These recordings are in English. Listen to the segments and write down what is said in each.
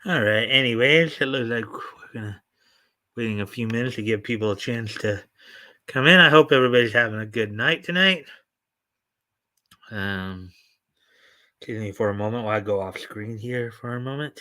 All right. Anyways, it looks like we're gonna waiting a few minutes to give people a chance to come in. I hope everybody's having a good night tonight. Um, Excuse me for a moment while I go off screen here for a moment.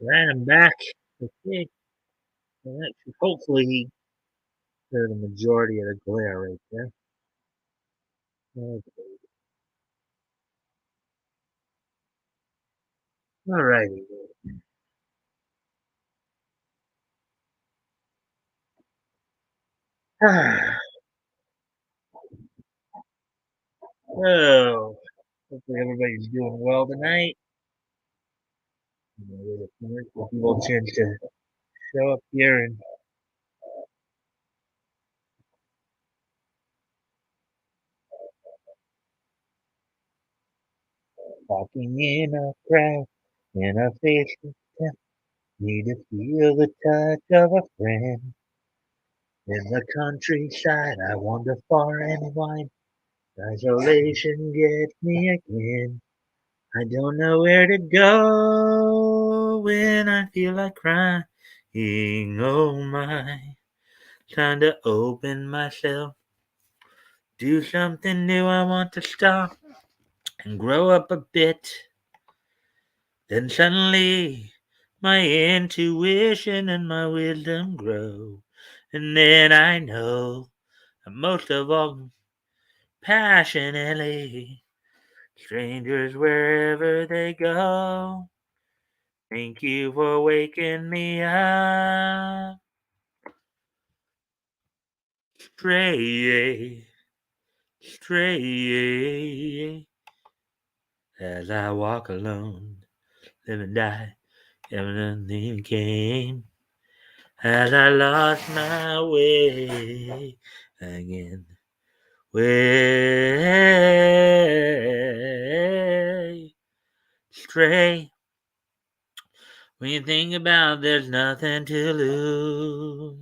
Right, I'm back. Okay. Well, that should hopefully clear the majority of the glare right there. Okay. All righty. So, hopefully everybody's doing well tonight. Give people a chance to show up here and walking in a crowd in a face to step. Need to feel the touch of a friend. In the countryside, I wander far and wide. Isolation gets me again. I don't know where to go when I feel like crying. Oh my, time to open myself. Do something new, I want to stop and grow up a bit. Then suddenly my intuition and my wisdom grow. And then I know that most of all, passionately, strangers wherever they go. Thank you for waking me up. Stray, stray, as I walk alone, live and die, everything came. As I lost my way again. Way stray. When you think about there's nothing to lose.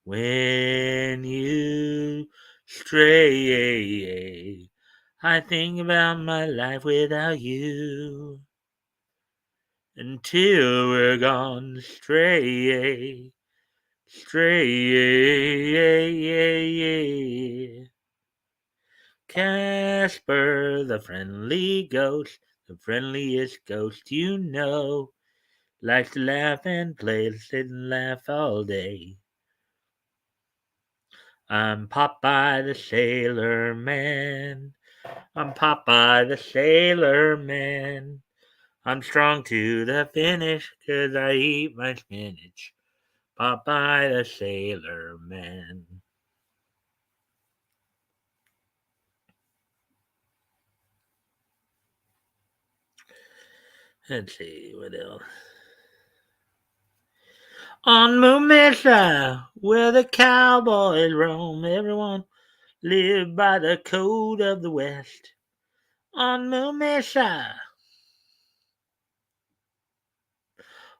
When you stray, I think about my life without you. Until we're gone stray. Stray. Casper, the friendly ghost, the friendliest ghost you know, likes to laugh and play, sit and laugh all day. I'm Popeye the Sailor Man. I'm Popeye the Sailor Man. I'm strong to the finish 'cause I eat my spinach. Popeye the Sailor Man. Let's see what else. On Moon Mesa, where the cowboys roam, everyone live by the code of the West. On Moon Mesa,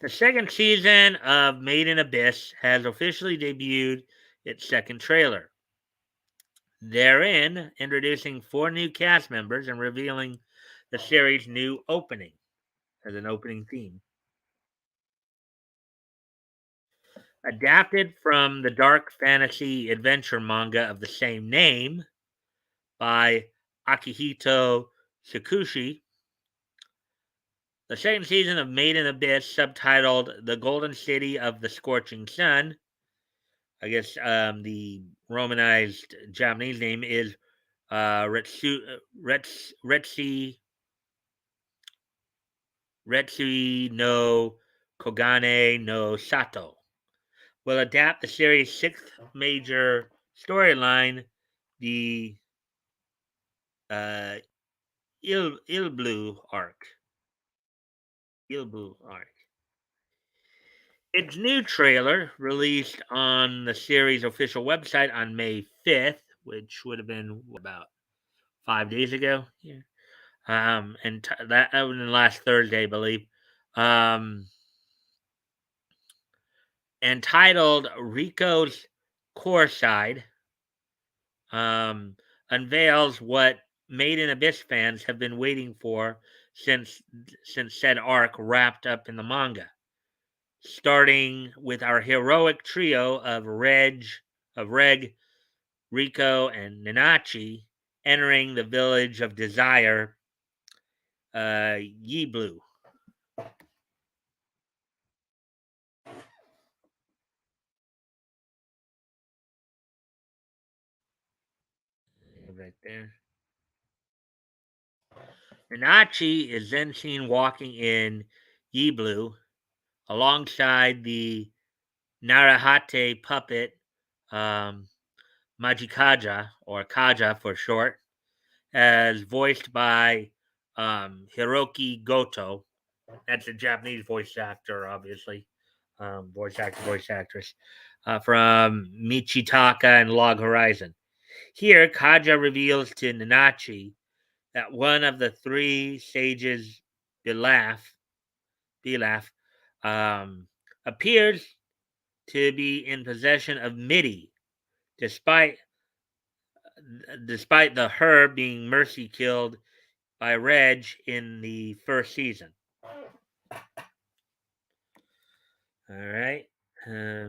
The second season of Made in Abyss has officially debuted its second trailer. Therein, introducing 4 new cast members and revealing the series' new opening as an opening theme. Adapted from the dark fantasy adventure manga of the same name by Akihito Tsukushi, the second season of Made in Abyss, subtitled The Golden City of the Scorching Sun, I guess the Romanized Japanese name is Retsui no Kogane no Sato, will adapt the series' sixth major storyline, the uh, Il arc. Ilbu arc. Its new trailer, released on the series' official website on May 5th, which would have been about 5 days ago. Yeah. And that was last Thursday, I believe. Um, entitled Rico's Core Side, um, unveils what Made in Abyss fans have been waiting for since said arc wrapped up in the manga. Starting with our heroic trio of Reg, Rico, and Nanachi entering the village of Desire, Yiblu. Right there. Nanachi is then seen walking in Yiblu alongside the Narahate puppet, um, Majikaja, or Kaja for short, as voiced by Hiroki Goto. That's a Japanese voice actor, obviously. Voice actress. From Michitaka and Log Horizon. Here, Kaja reveals to Nanachi that one of the 3 sages, Belaf, Belaf appears to be in possession of Midi, despite the her being mercy killed by Reg in the first season. All right, a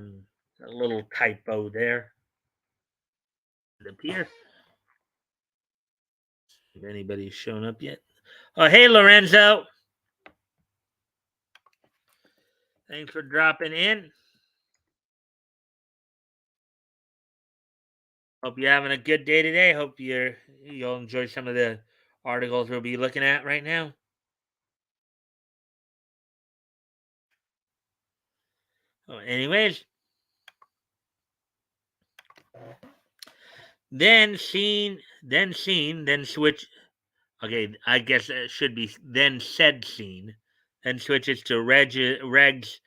little typo there. It appears. If anybody's shown up yet? Oh, hey Lorenzo. Thanks for dropping in. Hope you're having a good day today. Hope you'll enjoy some of the articles we'll be looking at right now. Oh, anyways, then switch. Okay, I guess it should be then said scene, then switches to Reg's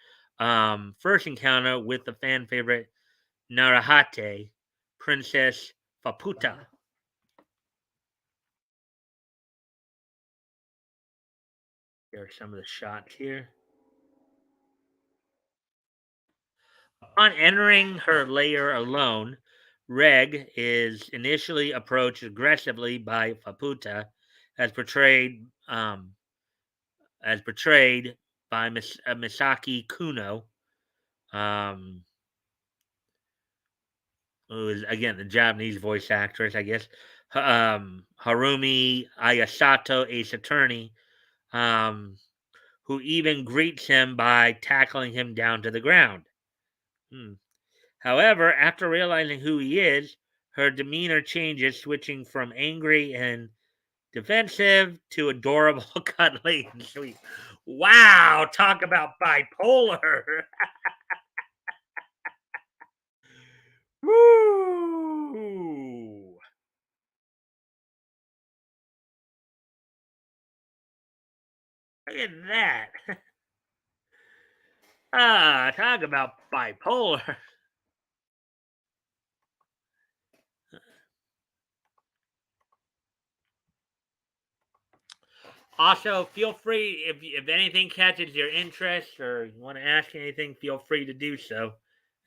first encounter with the fan favorite Narahate, Princess Faputa. There are some of the shots here. On entering her lair alone, Reg is initially approached aggressively by Faputa, as portrayed by Misaki Kuno, who is again the Japanese voice actress, I guess. Harumi Ayasato, Ace Attorney, who even greets him by tackling him down to the ground. However, after realizing who he is, her demeanor changes, switching from angry and defensive to adorable, cuddly, and sweet. Wow, talk about bipolar. Woo! Look at that. Talk about bipolar. Also, feel free if anything catches your interest or you want to ask anything, feel free to do so.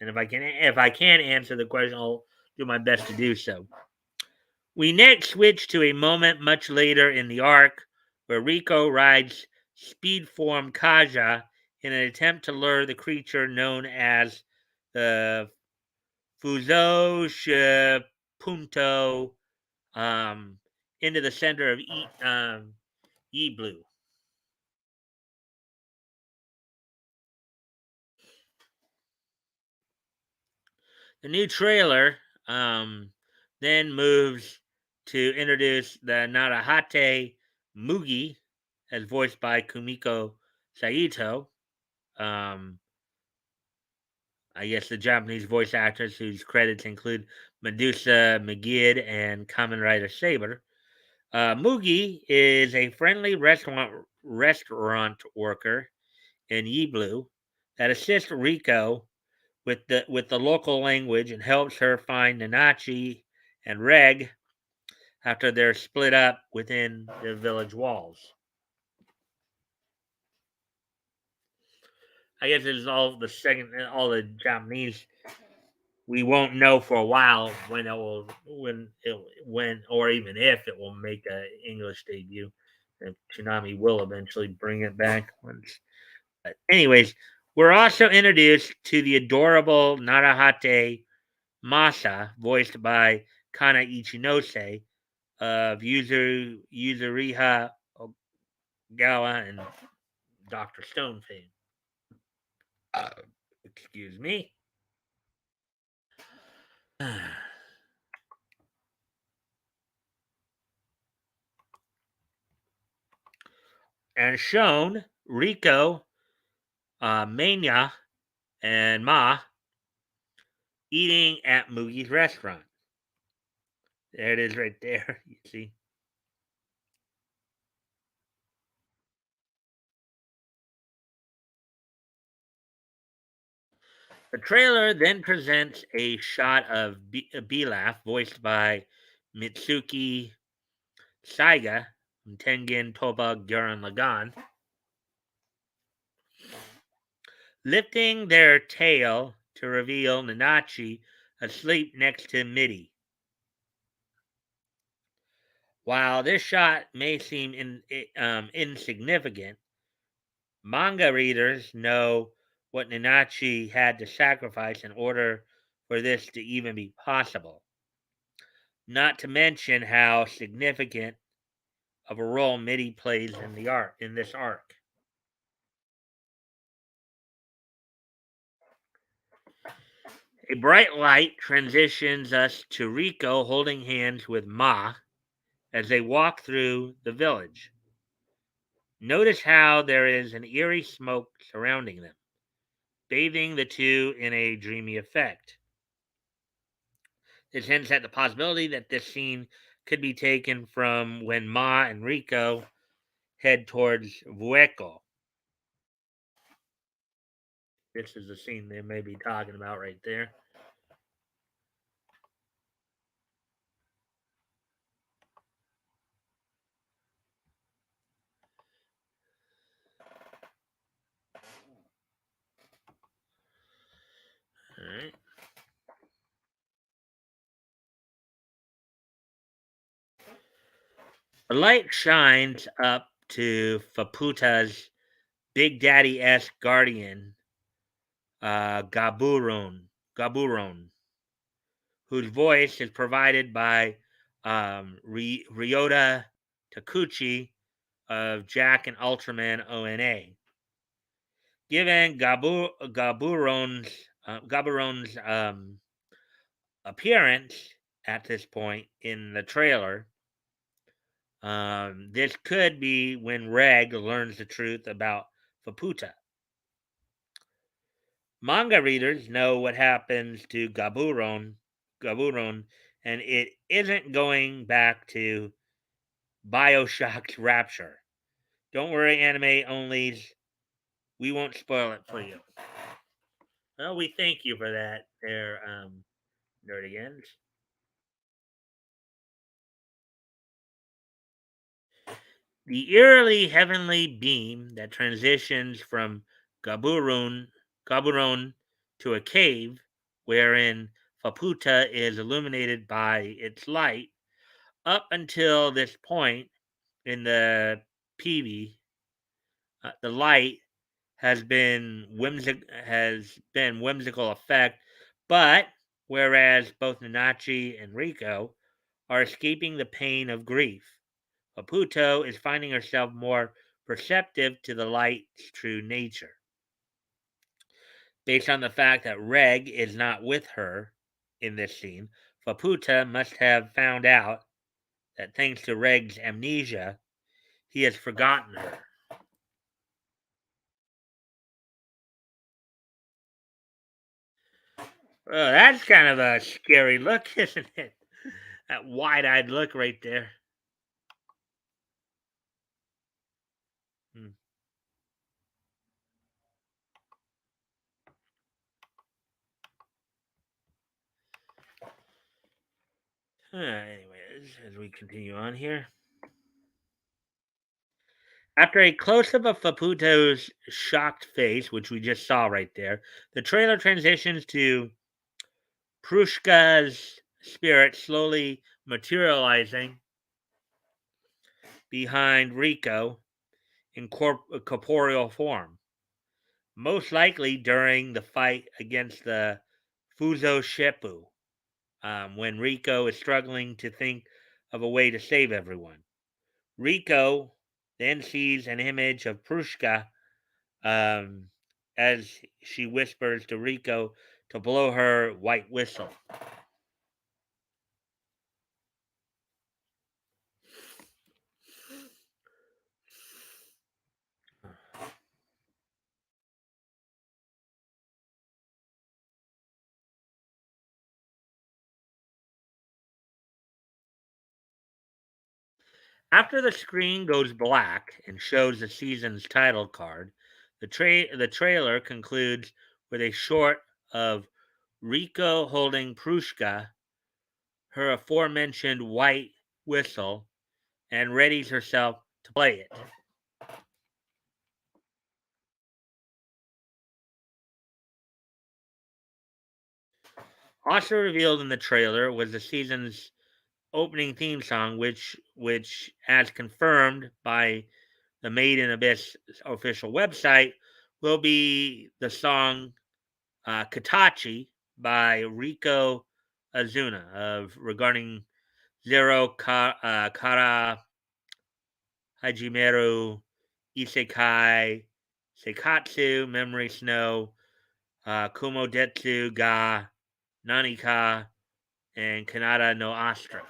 And if I can answer the question, I'll do my best to do so. We next switch to a moment much later in the arc where Rico rides speed form Kaja in an attempt to lure the creature known as the Fuzo Punto um, into the center of Yi Blue. The new trailer then moves to introduce the Narahate Mugi, as voiced by Kumiko Saito. Um, I guess the Japanese voice actors whose credits include Medusa McGid and Kamen Rider Saber. Mugi is a friendly restaurant worker in Yiblu that assists Riko with the local language and helps her find Nanachi and Reg after they're split up within the village walls. I guess it's all the Japanese. We won't know for a while when or even if it will make an English debut. And Tsunami will eventually bring it back once. But anyways, we're also introduced to the adorable Narahate Masa, voiced by Kana Ichinose of Yuzuriha Ogawa and Dr. Stone fame. Uh, Excuse me. As shown, Rico, Mania, and Ma eating at Mugi's restaurant. There it is right there. You see. The trailer then presents a shot of Bilaf, voiced by Mitsuki Saiga from Tengen Toba Gurren Lagann, lifting their tail to reveal Nanachi asleep next to Midi. While this shot may seem insignificant, manga readers know what Nanachi had to sacrifice in order for this to even be possible. Not to mention how significant of a role Midi plays in this arc. A bright light transitions us to Rico holding hands with Ma as they walk through the village. Notice how there is an eerie smoke surrounding them, bathing the two in a dreamy effect. This hints at the possibility that this scene could be taken from when Ma and Rico head towards Vueco. This is the scene they may be talking about right there. All right. The light shines up to Faputa's Big Daddy esque guardian, Gaburon, whose voice is provided by Ryota Takuchi of Jack and Ultraman ONA. Given Gaburon's appearance at this point in the trailer, this could be when Reg learns the truth about Faputa. Manga readers know what happens to Gaburon, and it isn't going back to Bioshock's Rapture. Don't worry, anime onlys, we won't spoil it for you. Well, we thank you for that, there, Nerdigans. The eerily heavenly beam that transitions from Gaburon, Gaburon to a cave wherein Faputa is illuminated by its light. Up until this point in the PV, the light has been whimsical effect, but whereas both Nanachi and Rico are escaping the pain of grief, Maputo is finding herself more perceptive to the light's true nature. Based on the fact that Reg is not with her in this scene, Faputa must have found out that thanks to Reg's amnesia, he has forgotten her. Oh, that's kind of a scary look, isn't it? That wide eyed look right there. Hmm. Anyways, as we continue on here. After a close up of Faputo's shocked face, which we just saw right there, the trailer transitions to Prushka's spirit slowly materializing behind Rico in corporeal form, most likely during the fight against the Fuzo Sheppu, when Rico is struggling to think of a way to save everyone. Rico then sees an image of Prushka um, as she whispers to Rico to blow her white whistle. After the screen goes black and shows the season's title card, the trailer concludes with a short of Rico holding Prushka, her aforementioned white whistle, and readies herself to play it. Also revealed in the trailer was the season's opening theme song, which as confirmed by the Made in Abyss official website, will be the song Katachi by Riko Azuna of regarding Kara Hajimeru Isekai Seikatsu Memory Snow Kumodetsu ga Nanika and Kanada no Astra.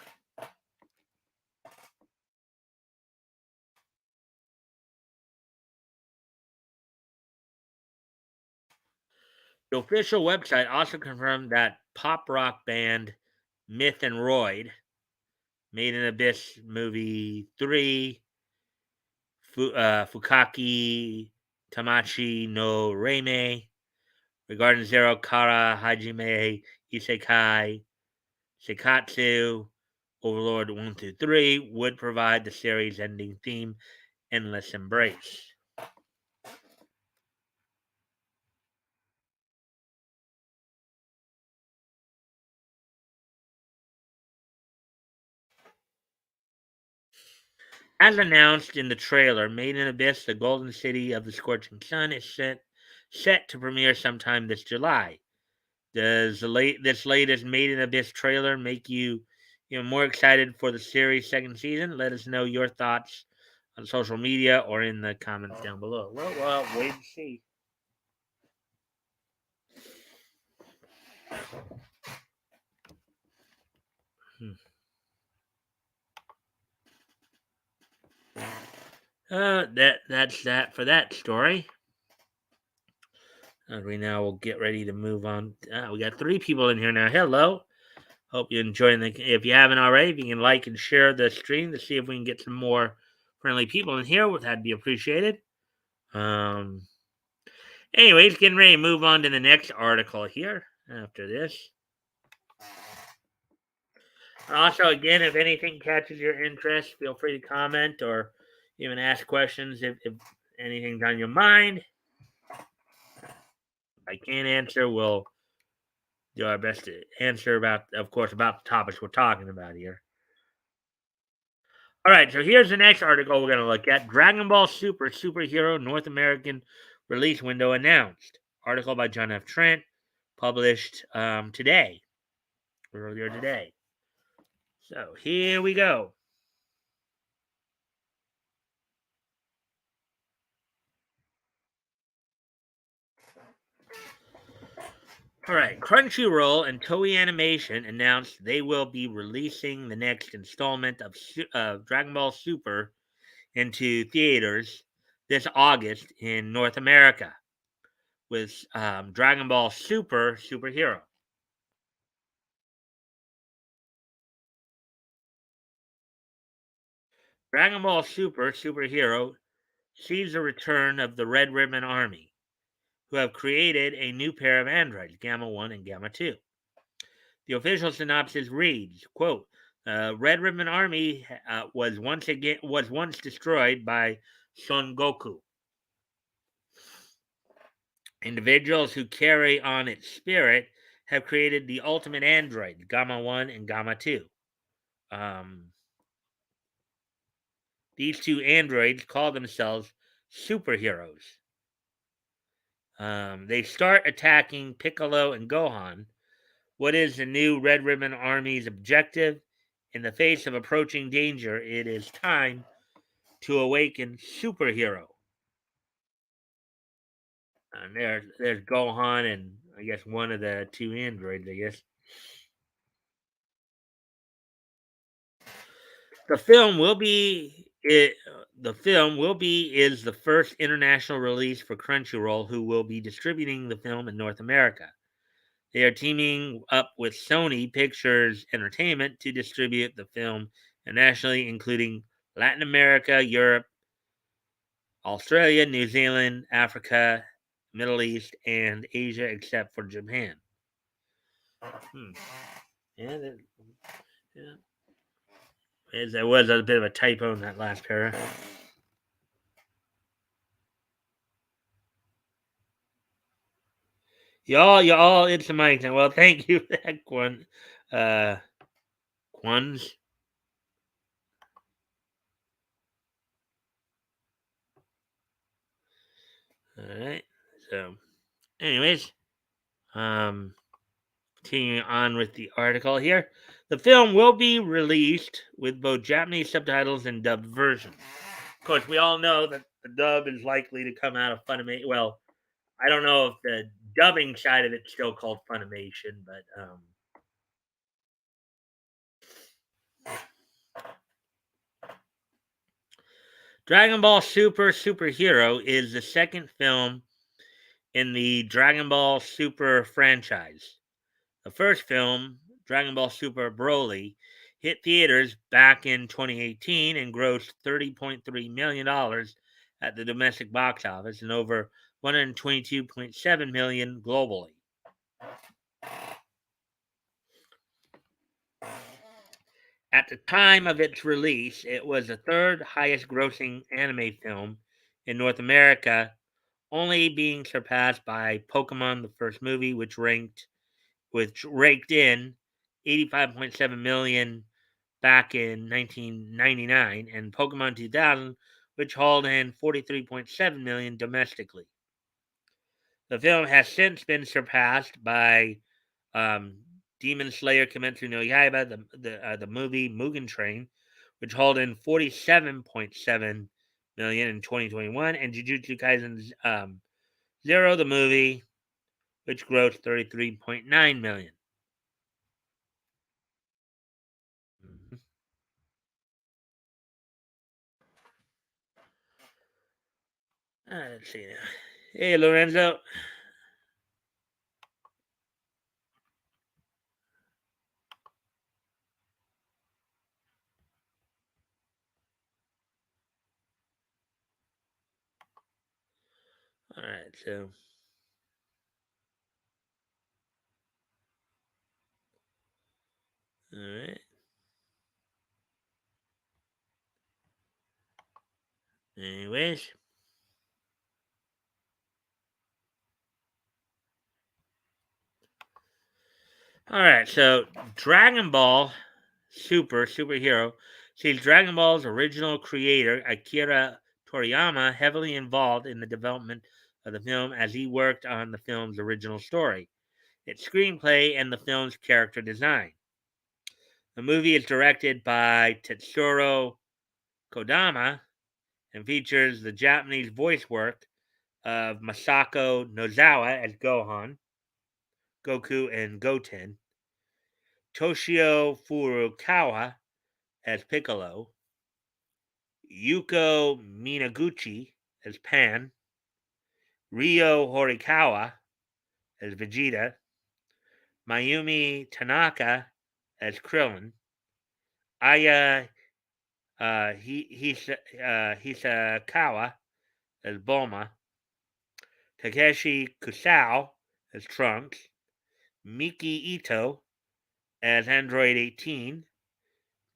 The official website also confirmed that pop rock band Myth and Royd Made in Abyss movie 3 Fukaki Tamachi no Reime regarding Zero Kara Hajime Isekai Seikatsu Overlord 1 through 3 would provide the series ending theme Endless Embrace. As announced in the trailer, Made in Abyss, the Golden City of the Scorching Sun, is set to premiere sometime this July. Does this latest Made in Abyss trailer make you more excited for the series' second season? Let us know your thoughts on social media or in the comments down below. Well, wait and see. Hmm. That's that for that story. We now will get ready to move on. We got 3 people in here now. Hello. Hope you're enjoying the. If you haven't already, if you can like and share the stream to see if we can get some more friendly people in here, that'd be appreciated. Um. Anyways, getting ready to move on to the next article here after this. Also, again, if anything catches your interest, feel free to comment or Even ask questions if anything's on your mind. If I can't answer, we'll do our best to answer about, of course, about the topics we're talking about here. All right, so here's the next article we're going to look at. Dragon Ball Super Superhero North American release window announced. Article by John F. Trent, published today, earlier today. So here we go. All right, Crunchyroll and Toei Animation announced they will be releasing the next installment of Dragon Ball Super into theaters this August in North America with Dragon Ball Super Superhero. Dragon Ball Super Superhero sees the return of the Red Ribbon Army, who have created a new pair of androids, Gamma 1 and Gamma 2. The official synopsis reads, quote, Red Ribbon Army was once destroyed by Son Goku. Individuals who carry on its spirit have created the ultimate androids, Gamma 1 and Gamma 2. These two androids call themselves superheroes. They start attacking Piccolo and Gohan. What is the new Red Ribbon Army's objective? In the face of approaching danger, it is time to awaken superhero. And there's Gohan and I guess one of the two androids, I guess. The film will be it, the film will be is the first international release for Crunchyroll, who will be distributing the film in North America. They are teaming up with Sony Pictures Entertainment to distribute the film internationally, including Latin America, Europe, Australia, New Zealand, Africa, Middle East, and Asia, except for Japan. Hmm. Yeah, there was a bit of a typo in that last paragraph. Y'all, it's Mikestand. Well, thank you for that, Quans. All right. So, anyways, um, continuing on with the article here, the film will be released with both Japanese subtitles and dubbed versions. Of course, we all know that the dub is likely to come out of Funimation. Well, I don't know if the dubbing side of it's still called Funimation, but Dragon Ball Super Superhero is the second film in the Dragon Ball Super franchise. The first film, Dragon Ball Super Broly, hit theaters back in 2018 and grossed $30.3 million at the domestic box office and over 122.7 million globally. At the time of its release, it was the third highest grossing anime film in North America, only being surpassed by Pokemon the first movie, which raked in 85.7 million back in 1999, and Pokemon 2000, which hauled in 43.7 million domestically. The film has since been surpassed by Demon Slayer Kimetsu no Yaiba, the movie Mugen Train, which hauled in 47.7 million in 2021, and Jujutsu Kaisen Zero, the movie, which grossed 33.9 million. Mhm. Let's see. Hey, Lorenzo. All right, so all right. Anyways. Alright, so Dragon Ball superhero sees Dragon Ball's original creator, Akira Toriyama, heavily involved in the development of the film as he worked on the film's original story, its screenplay, and the film's character design. The movie is directed by Tetsuro Kodama and features the Japanese voice work of Masako Nozawa as Gohan, Goku, and Goten, Toshio Furukawa as Piccolo, Yuko Minaguchi as Pan, Ryo Horikawa as Vegeta, Mayumi Tanaka as Krillin, Aya Hisakawa as Bulma, Takeshi Kusao as Trunks, Miki Ito as Android 18,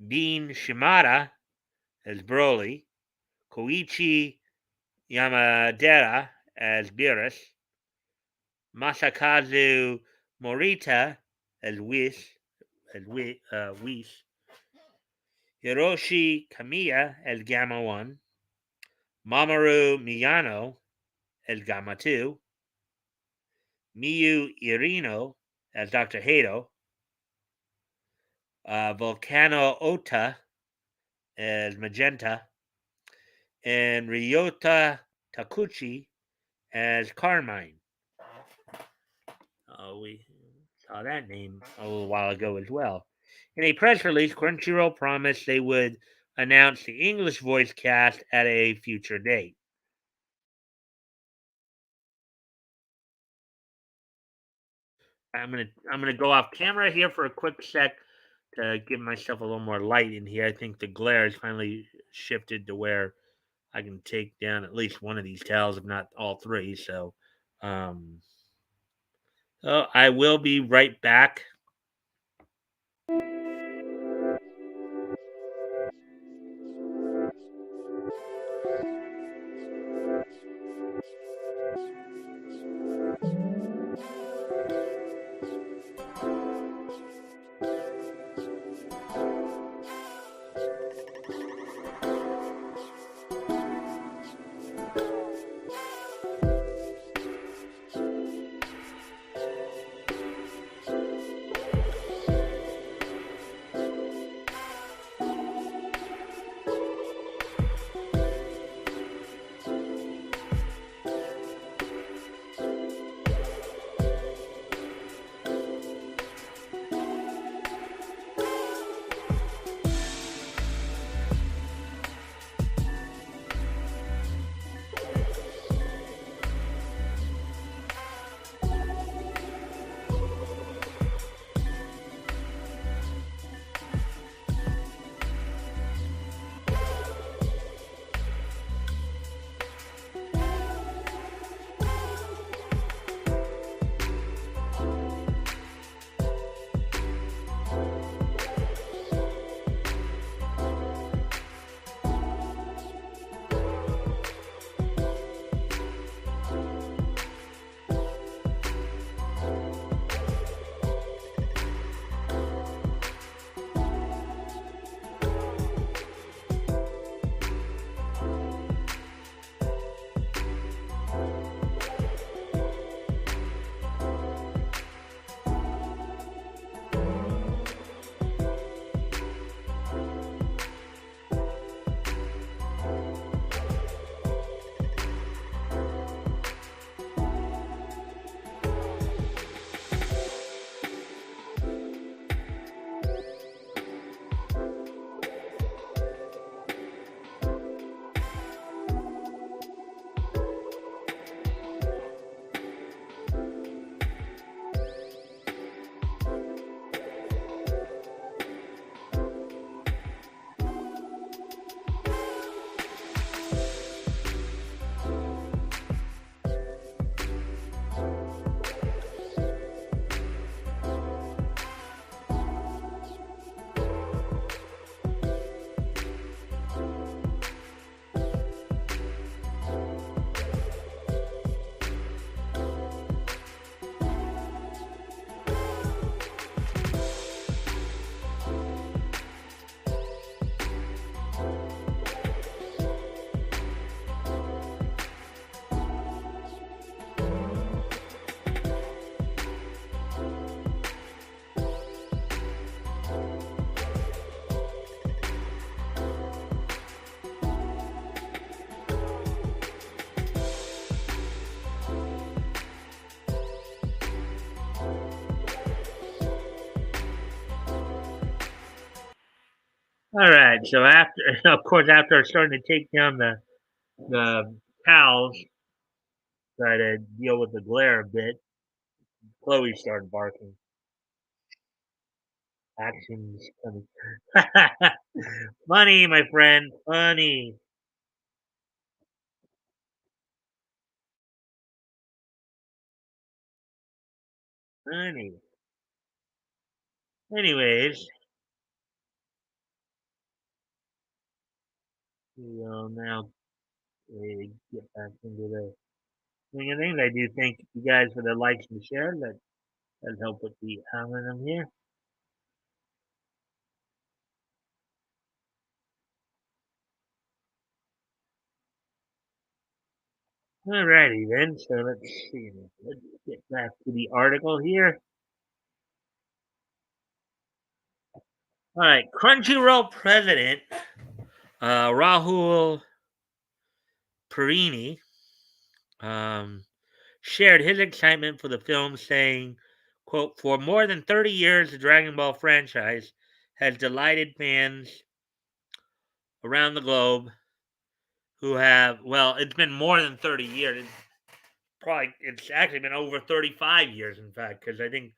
Bean Shimada as Broly, Koichi Yamadera as Beerus, Masakazu Morita as Whis, Hiroshi Kamiya as Gamma 1, Mamoru Miyano as Gamma 2, Miyu Irino as Dr. Hato, Volcano Ota as Magenta, and Ryota Takuchi as Carmine. We saw that name a little while ago as well. In a press release, Crunchyroll promised they would announce the English voice cast at a future date. I'm gonna go off camera here for a quick sec to give myself a little more light in here. I think the glare has finally shifted to where I can take down at least one of these towels, if not all three. Um, so I will be right back. All right. So after, of course, after starting to take down the cows, try to deal with the glare a bit, Chloe started barking. Actions coming. Funny, my friend. Funny. Funny. Anyways, we'll now get back into the swing of things. I do thank you guys for the likes and shares. That help with the algorithm here. Alrighty then. So let's see. Let's get back to the article here. All right, Crunchyroll president Rahul Perini um, shared his excitement for the film, saying, "quote For more than 30 years, the Dragon Ball franchise has delighted fans around the globe who have well, it's been more than 30 years. It's actually been over 35 years, in fact, because I think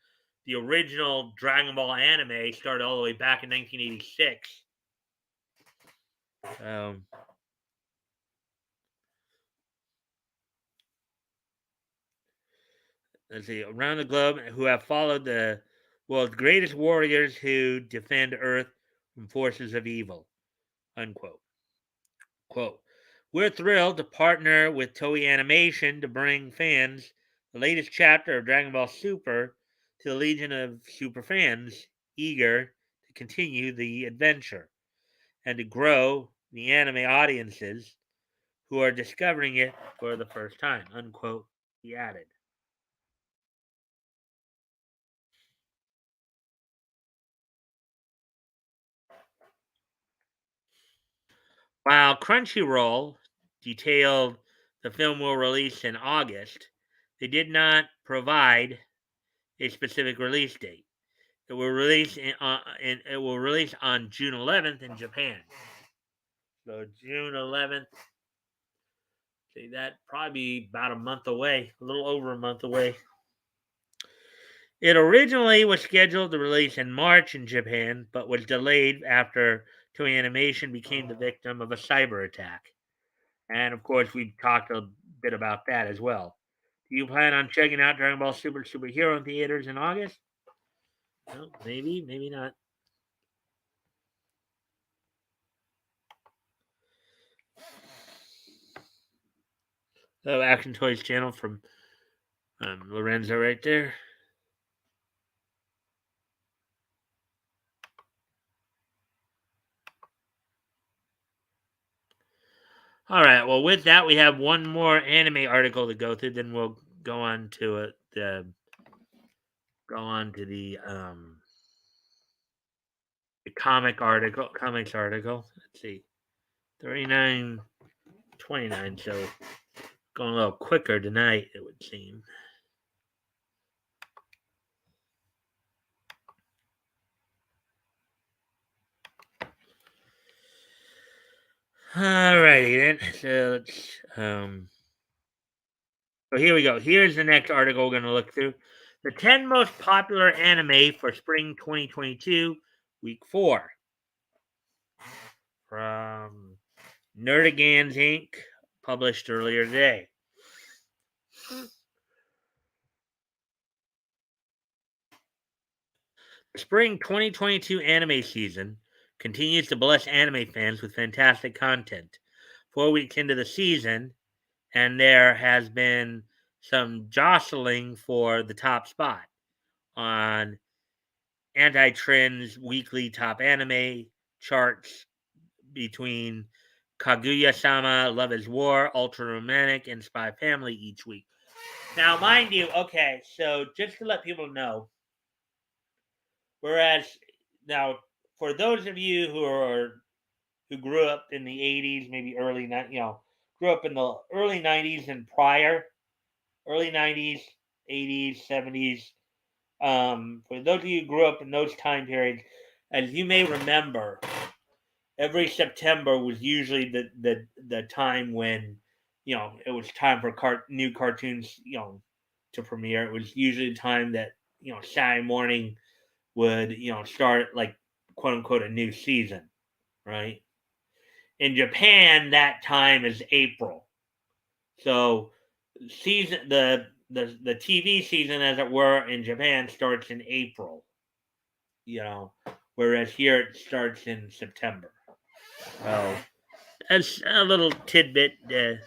the original Dragon Ball anime started all the way back in 1986. Um, let's see, around the globe who have followed the world's greatest warriors who defend Earth from forces of evil. Unquote. Quote. We're thrilled to partner with Toei Animation to bring fans the latest chapter of Dragon Ball Super to the legion of super fans eager to continue the adventure and to grow the anime audiences who are discovering it for the first time. Unquote. He added. While Crunchyroll detailed the film will release in August, they did not provide a specific release date. It will release on June 11th in Japan. So June 11th, say that probably about a month away, a little over a month away. It originally was scheduled to release in March in Japan, but was delayed after Toei Animation became the victim of a cyber attack. And of course, we talked a bit about that as well. Do you plan on checking out Dragon Ball Super Superhero in theaters in August? No, maybe, maybe not. So, Action Toys channel from Lorenzo right there. All right. Well, with that, we have one more anime article to go through. Then we'll go on to it. Go on to the comics article. Let's see, 39:29. So going a little quicker tonight, it would seem. Alrighty then. So let's so here we go. Here's the next article we're gonna look through. The 10 most popular anime for spring 2022, week 4. From Nerdigans Inc., published earlier today. The spring 2022 anime season continues to bless anime fans with fantastic content. 4 weeks into the season, and there has been some jostling for the top spot on Anti-Trend's weekly top anime charts between Kaguya Sama, Love is War, Ultra Romantic, and Spy Family each week. Now, mind you, okay, so just to let people know, whereas now for those of you who grew up in the 80s, maybe grew up in the early 90s and prior, early 90s, 80s, 70s, for those of you who grew up in those time periods, as you may remember, every September was usually the time when, it was time for new cartoons, to premiere. It was usually the time that, Saturday morning would, start, like, quote unquote, a new season, right? In Japan, that time is April. So the TV season, as it were, in Japan starts in April, whereas here it starts in September. So that's a little tidbit to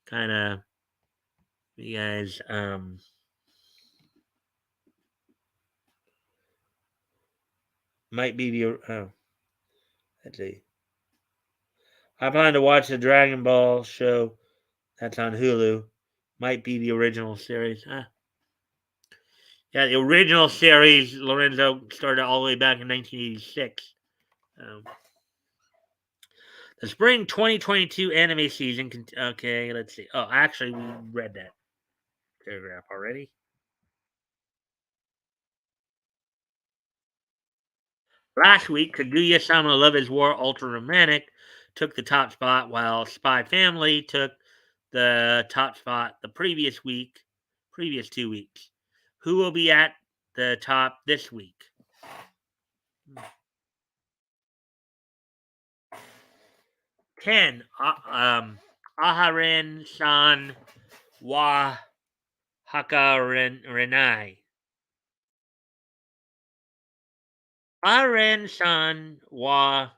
kind of, you guys, might be the, let's see. I plan to watch the Dragon Ball show that's on Hulu. Might be the original series. Yeah, the original series, Lorenzo, started all the way back in 1986. Um, the spring 2022 anime season. Okay, let's see. Oh, actually, we read that paragraph already. Last week, Kaguya-sama Love is War Ultra Romantic took the top spot, while Spy Family took the top spot the previous 2 weeks. Who will be at the top this week? 10. Aharen-san wa Haka-renai. Aharen-san wa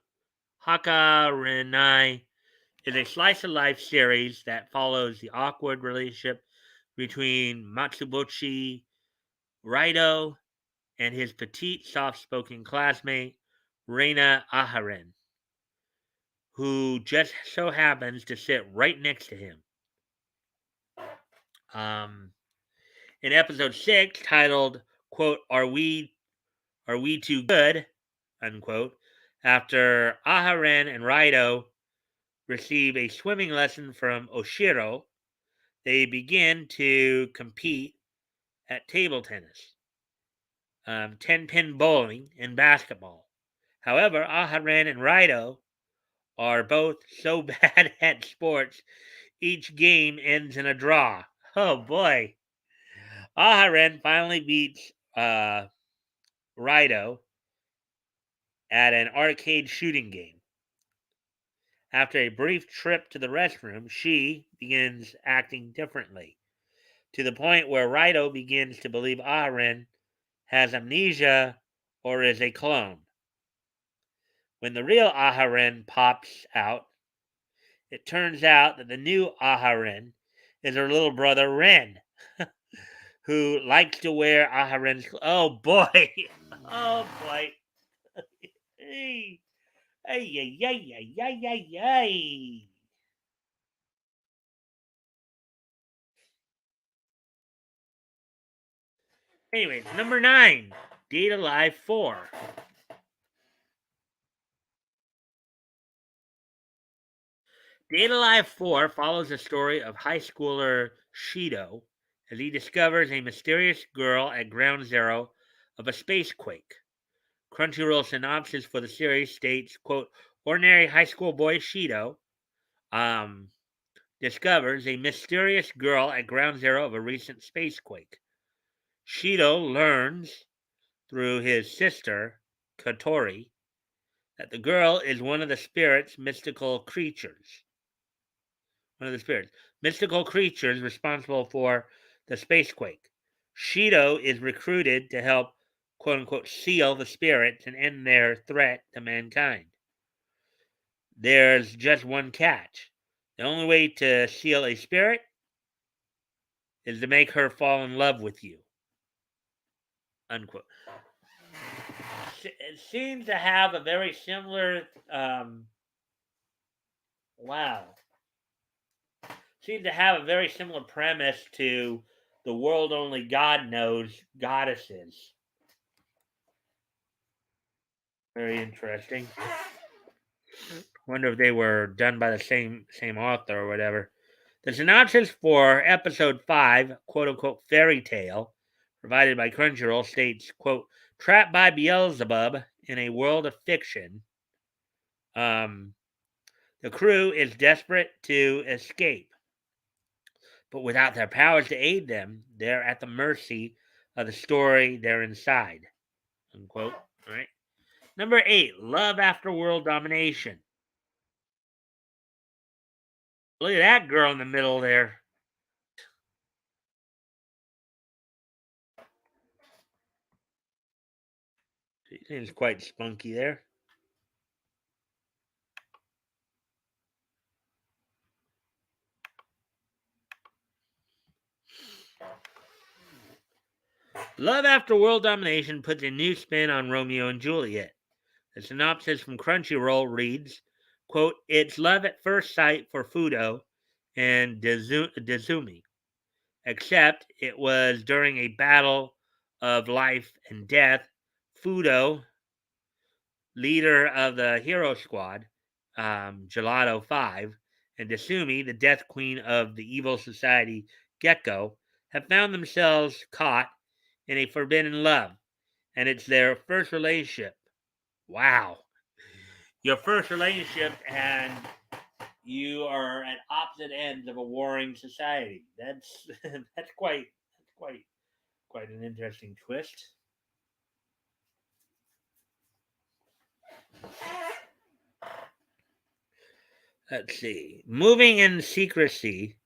Haka-renai is a slice of life series that follows the awkward relationship between Matsubochi Raito and his petite, soft spoken classmate, Reina Aharen, who just so happens to sit right next to him. In episode 6, titled, quote, Are we too good? Unquote, after Aharen and Raito receive a swimming lesson from Oshiro, they begin to compete at table tennis, 10-pin bowling, and basketball. However, Aharen and Raito are both so bad at sports, each game ends in a draw. Oh boy. Aharen finally beats Raito at an arcade shooting game. After a brief trip to the restroom, she begins acting differently, to the point where Raito begins to believe Aharen has amnesia or is a clone. When the real Aharen pops out, it turns out that the new Aharen is her little brother Ren, who likes to wear Aharen's. Oh boy! Oh boy! Hey! Ay, ay, ay, ay, ay, ay, ay. Anyways, number 9, Date A Live 4. Date A Live 4 follows the story of high schooler Shido as he discovers a mysterious girl at ground zero of a space quake. Crunchyroll synopsis for the series states, quote, ordinary high school boy Shido discovers a mysterious girl at ground zero of a recent space quake. Shido learns through his sister, Katori, that the girl is one of the spirits' mystical creatures. One of the spirits. Mystical creatures responsible for the spacequake. Shido is recruited to help, quote unquote, seal the spirits and end their threat to mankind. There's just one catch. The only way to seal a spirit is to make her fall in love with you. Unquote. It seems to have a very similar, seems to have a very similar premise to the world only God knows goddesses. Very interesting. Wonder if they were done by the same author or whatever. The synopsis for episode 5, quote unquote, fairy tale, provided by Crunchyroll states, quote, trapped by Beelzebub in a world of fiction, The crew is desperate to escape, but without their powers to aid them, they're at the mercy of the story they're inside. Unquote. All right. Number 8, Love After World Domination. Look at that girl in the middle there. She seems quite spunky there. Love After World Domination puts a new spin on Romeo and Juliet. The synopsis from Crunchyroll reads, quote, "It's love at first sight for Fudo and Dezumi, except it was during a battle of life and death. Fudo, leader of the hero squad, Gelato 5, and Desumi, the death queen of the evil society Gecko, have found themselves caught in a forbidden love, and it's their first relationship. Wow. Your first relationship, and you are at opposite ends of a warring society. That's quite an interesting twist. Let's see. Moving in secrecy,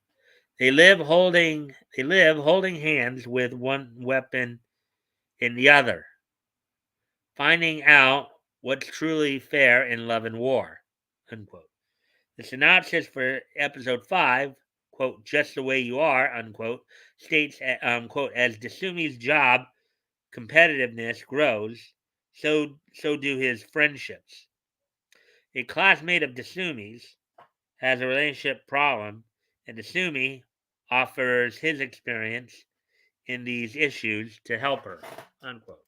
they live holding hands with one weapon in the other, finding out what's truly fair in love and war. Unquote. The synopsis for episode 5, quote, "Just the way you are," unquote, states, quote, "As Desumi's job competitiveness grows, so do his friendships. A classmate of Desumi's has a relationship problem, and Desumi offers his experience in these issues to help her." Unquote.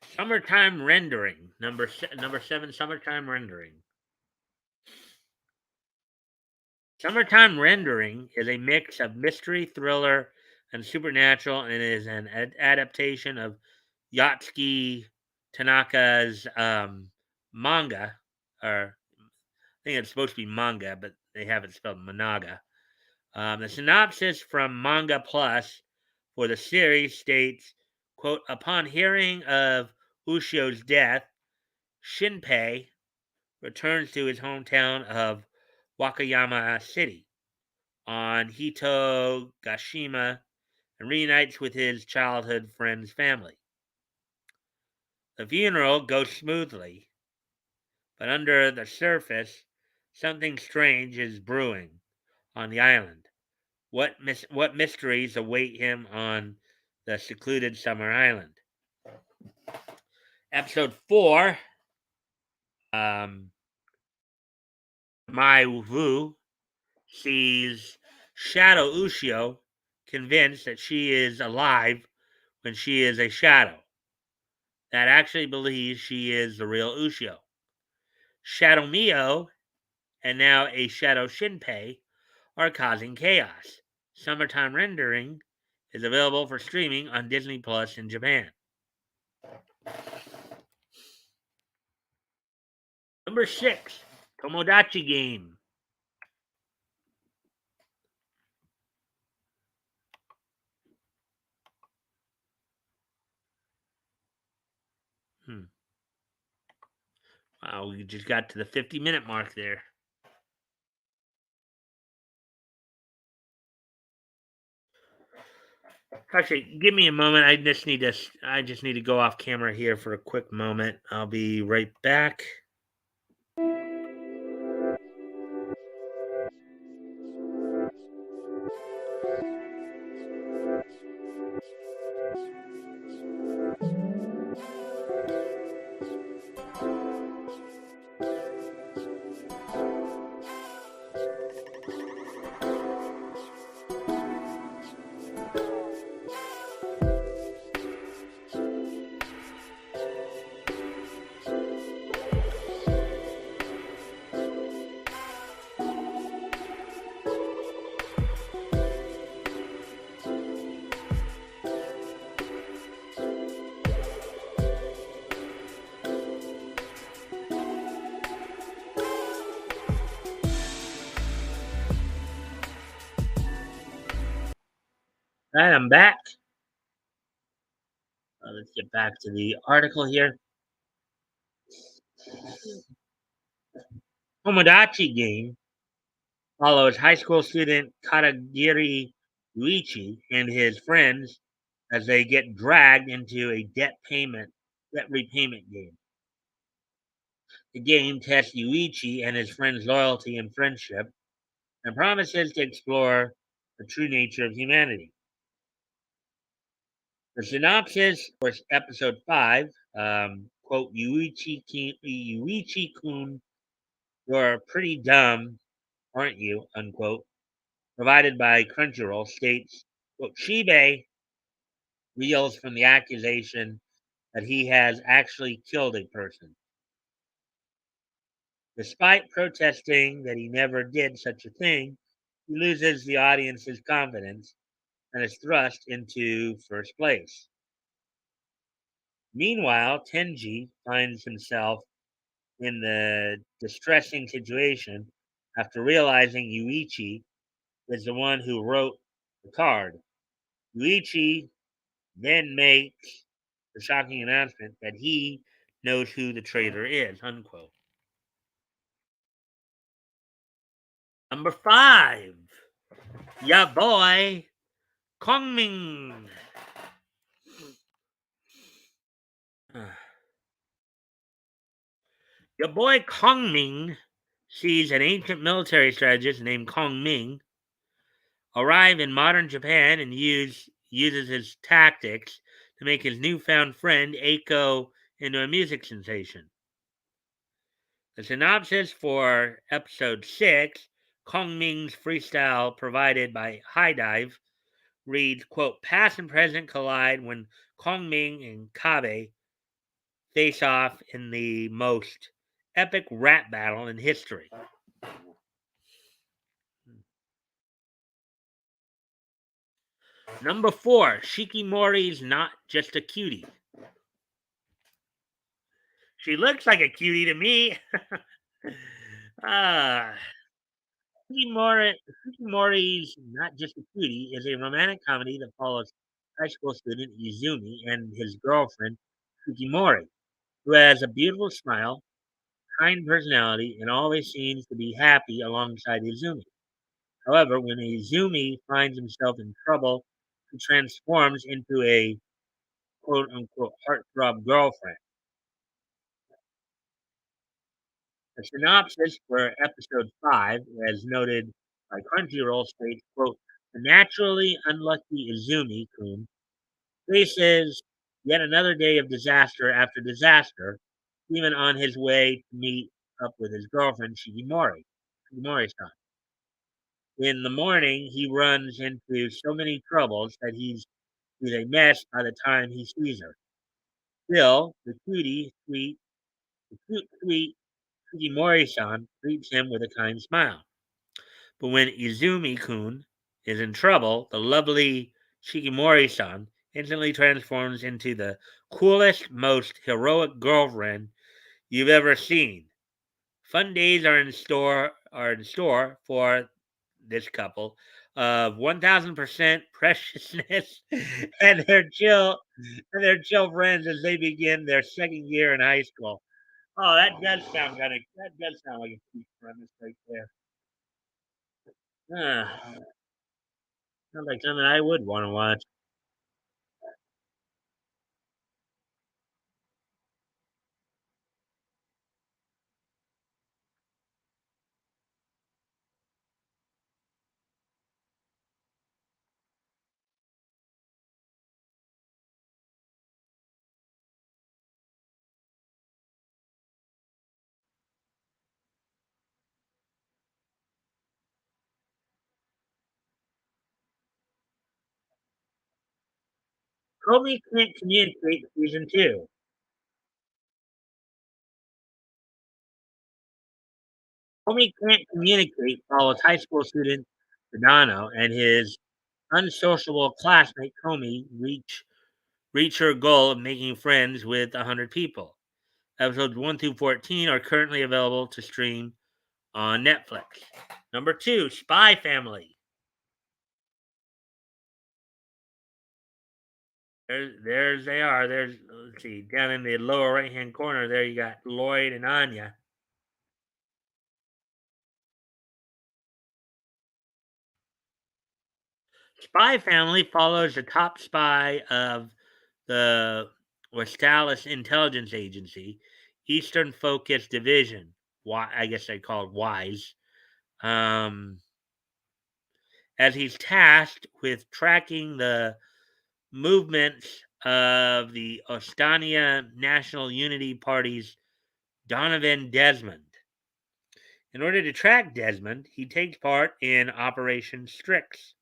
Summertime rendering. Number 7, summertime rendering. Summertime rendering is a mix of mystery, thriller, and supernatural, and is an adaptation of Yatsuki Tanaka's manga, or I think it's supposed to be manga, but they have it spelled managa. The synopsis from Manga Plus for the series states, quote, "Upon hearing of Ushio's death, Shinpei returns to his hometown of Wakayama City on Hitogashima and reunites with his childhood friend's family. The funeral goes smoothly, but under the surface, something strange is brewing on the island. What mysteries await him on the secluded summer island?" Episode 4, um, Mai Wu sees Shadow Ushio convinced that she is alive when she is a shadow that actually believes she is the real Ushio. Shadow Mio and now a Shadow Shinpei are causing chaos. Summertime rendering is available for streaming on Disney Plus in Japan. Number 6, Tomodachi Game. Wow, we just got to the 50-minute mark there. Actually, give me a moment. I just need to go off camera here for a quick moment. I'll be right back. All right, I'm back. Let's get back to the article here. Tomodachi game follows high school student Katagiri Yuichi and his friends as they get dragged into a debt repayment game. The game tests Yuichi and his friends' loyalty and friendship and promises to explore the true nature of humanity. The synopsis for episode 5, quote, Yuichi kun, you're pretty dumb, aren't you, unquote, provided by Crunchyroll, states, quote, Shibe reels from the accusation that he has actually killed a person. Despite protesting that he never did such a thing, he loses the audience's confidence and is thrust into first place. Meanwhile, Tenji finds himself in the distressing situation after realizing Yuichi is the one who wrote the card. Yuichi then makes the shocking announcement that he knows who the traitor is, unquote. Number 5, ya boy, Kongming. Your boy Kongming sees an ancient military strategist named Kongming arrive in modern Japan and uses his tactics to make his newfound friend Eiko into a music sensation. The synopsis for episode 6, Kongming's freestyle provided by High Dive, reads, quote, past and present collide when Kongming and Kabe face off in the most epic rap battle in history. Number 4, Shikimori's not just a cutie. She looks like a cutie to me. Ah, Shikimori's Not Just a Cutie is a romantic comedy that follows high school student Izumi and his girlfriend Shikimori, who has a beautiful smile, kind personality, and always seems to be happy alongside Izumi. However, when Izumi finds himself in trouble, he transforms into a quote unquote heartthrob girlfriend. The synopsis for episode 5, as noted by Crunchyroll, states, quote, the naturally unlucky Izumi-kun faces yet another day of disaster after disaster, even on his way to meet up with his girlfriend, Shigimori-san. In the morning, he runs into so many troubles that he's a mess by the time he sees her. Still, the cute, sweet Shigimori-san greets him with a kind smile. But when Izumi-kun is in trouble, the lovely Shikimori-san instantly transforms into the coolest, most heroic girlfriend you've ever seen. Fun days are in store for this couple of 1000% preciousness and their chill friends as they begin their second year in high school. Oh, that does sound like a cute premise right there. Ah, sounds like something I would want to watch. Comey can't communicate season 2. Comey can't communicate follows high school student Donano and his unsociable classmate Comey reach her goal of making friends with 100 people. Episodes 1 through 14 are currently available to stream on Netflix. Number 2, Spy Family. There's they are. There's let's see, down in the lower right hand corner there you got Lloyd and Anya. Spy Family follows the top spy of the Westalis Intelligence Agency, Eastern Focus Division. Why I guess they call it WISE. Um, as he's tasked with tracking the movements of the Ostania National Unity Party's Donovan Desmond. In order to track Desmond, he takes part in Operation Strix,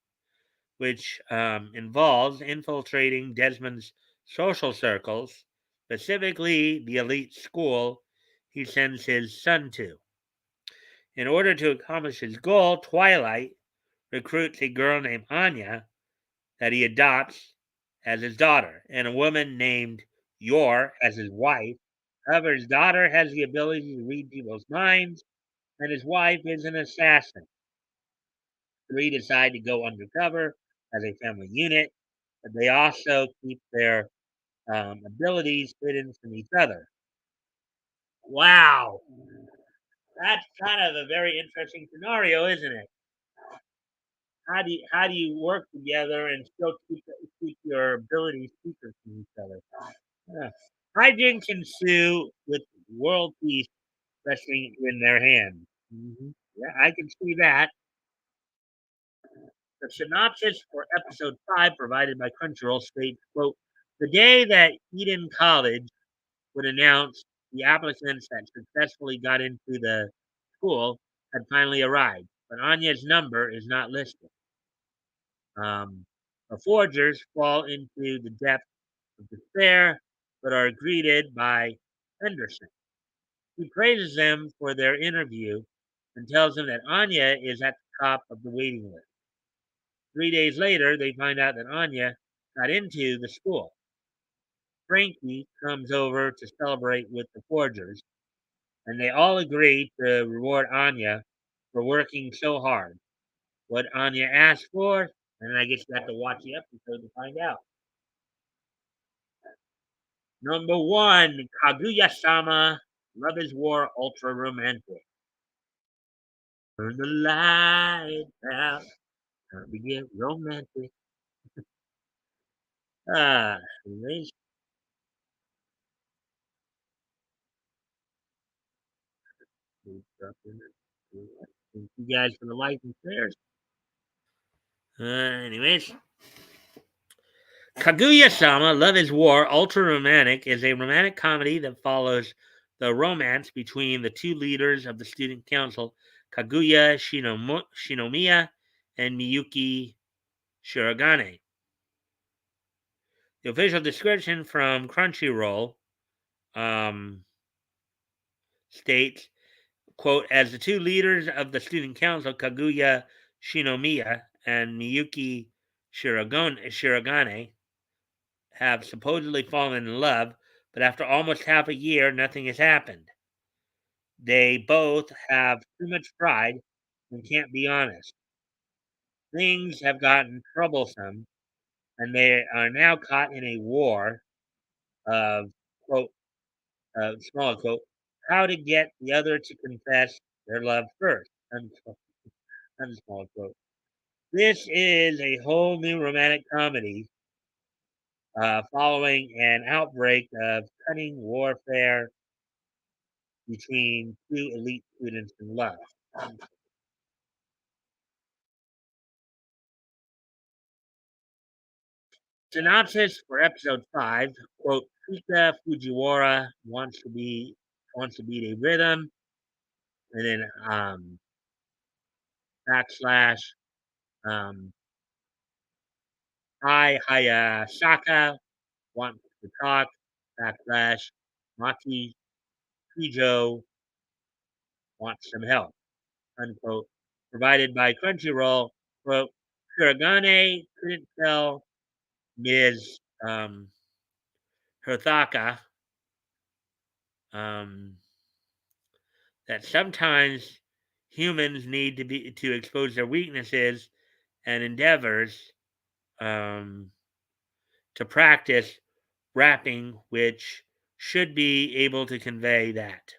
which involves infiltrating Desmond's social circles, specifically the elite school he sends his son to. In order to accomplish his goal, Twilight recruits a girl named Anya that he adopts as his daughter, and a woman named Yor as his wife. However, his daughter has the ability to read people's minds, and his wife is an assassin. The three decide to go undercover as a family unit, but they also keep their abilities hidden from each other. Wow, that's kind of a very interesting scenario, isn't it? How do you work together and still keep your abilities secret from each other? Yeah. Hijinks ensue with world peace resting in their hands. Yeah, I can see that. The synopsis for episode 5 provided by Crunchyroll states, quote, the day that Eden College would announce the applicants that successfully got into the school had finally arrived, but Anya's number is not listed. The forgers fall into the depths of despair, but are greeted by Henderson. He praises them for their interview and tells them that Anya is at the top of the waiting list. 3 days later, they find out that Anya got into the school. Frankie comes over to celebrate with the forgers, and they all agree to reward Anya for working so hard. What Anya asked for, and I guess you have to watch the episode to find out. Number 1, Kaguya-sama, Love is War, Ultra Romantic. Turn the light out, time to get romantic. Anyways, thank you guys for the likes and shares. Anyways, Kaguya-sama, Love is War, Ultra Romantic is a romantic comedy that follows the romance between the two leaders of the student council, Kaguya Shinomiya and Miyuki Shirogane. The official description from Crunchyroll states, quote, as the two leaders of the student council, Kaguya Shinomiya and Miyuki Shirogane, have supposedly fallen in love, but after almost half a year, nothing has happened. They both have too much pride and can't be honest. Things have gotten troublesome, and they are now caught in a war of, quote, small quote, how to get the other to confess their love first, unquote, small quote. This is a whole new romantic comedy following an outbreak of cunning warfare between two elite students in love. Synopsis for episode 5, quote, Fika Fujiwara wants to beat a rhythm, and then backslash Hi Hayasaka wants to talk, backslash Maki Kijo wants some help, unquote. Provided by Crunchyroll, quote, Kuragane couldn't tell Ms. Herthaka um, that sometimes humans need to expose their weaknesses and endeavors um, to practice rapping, which should be able to convey that.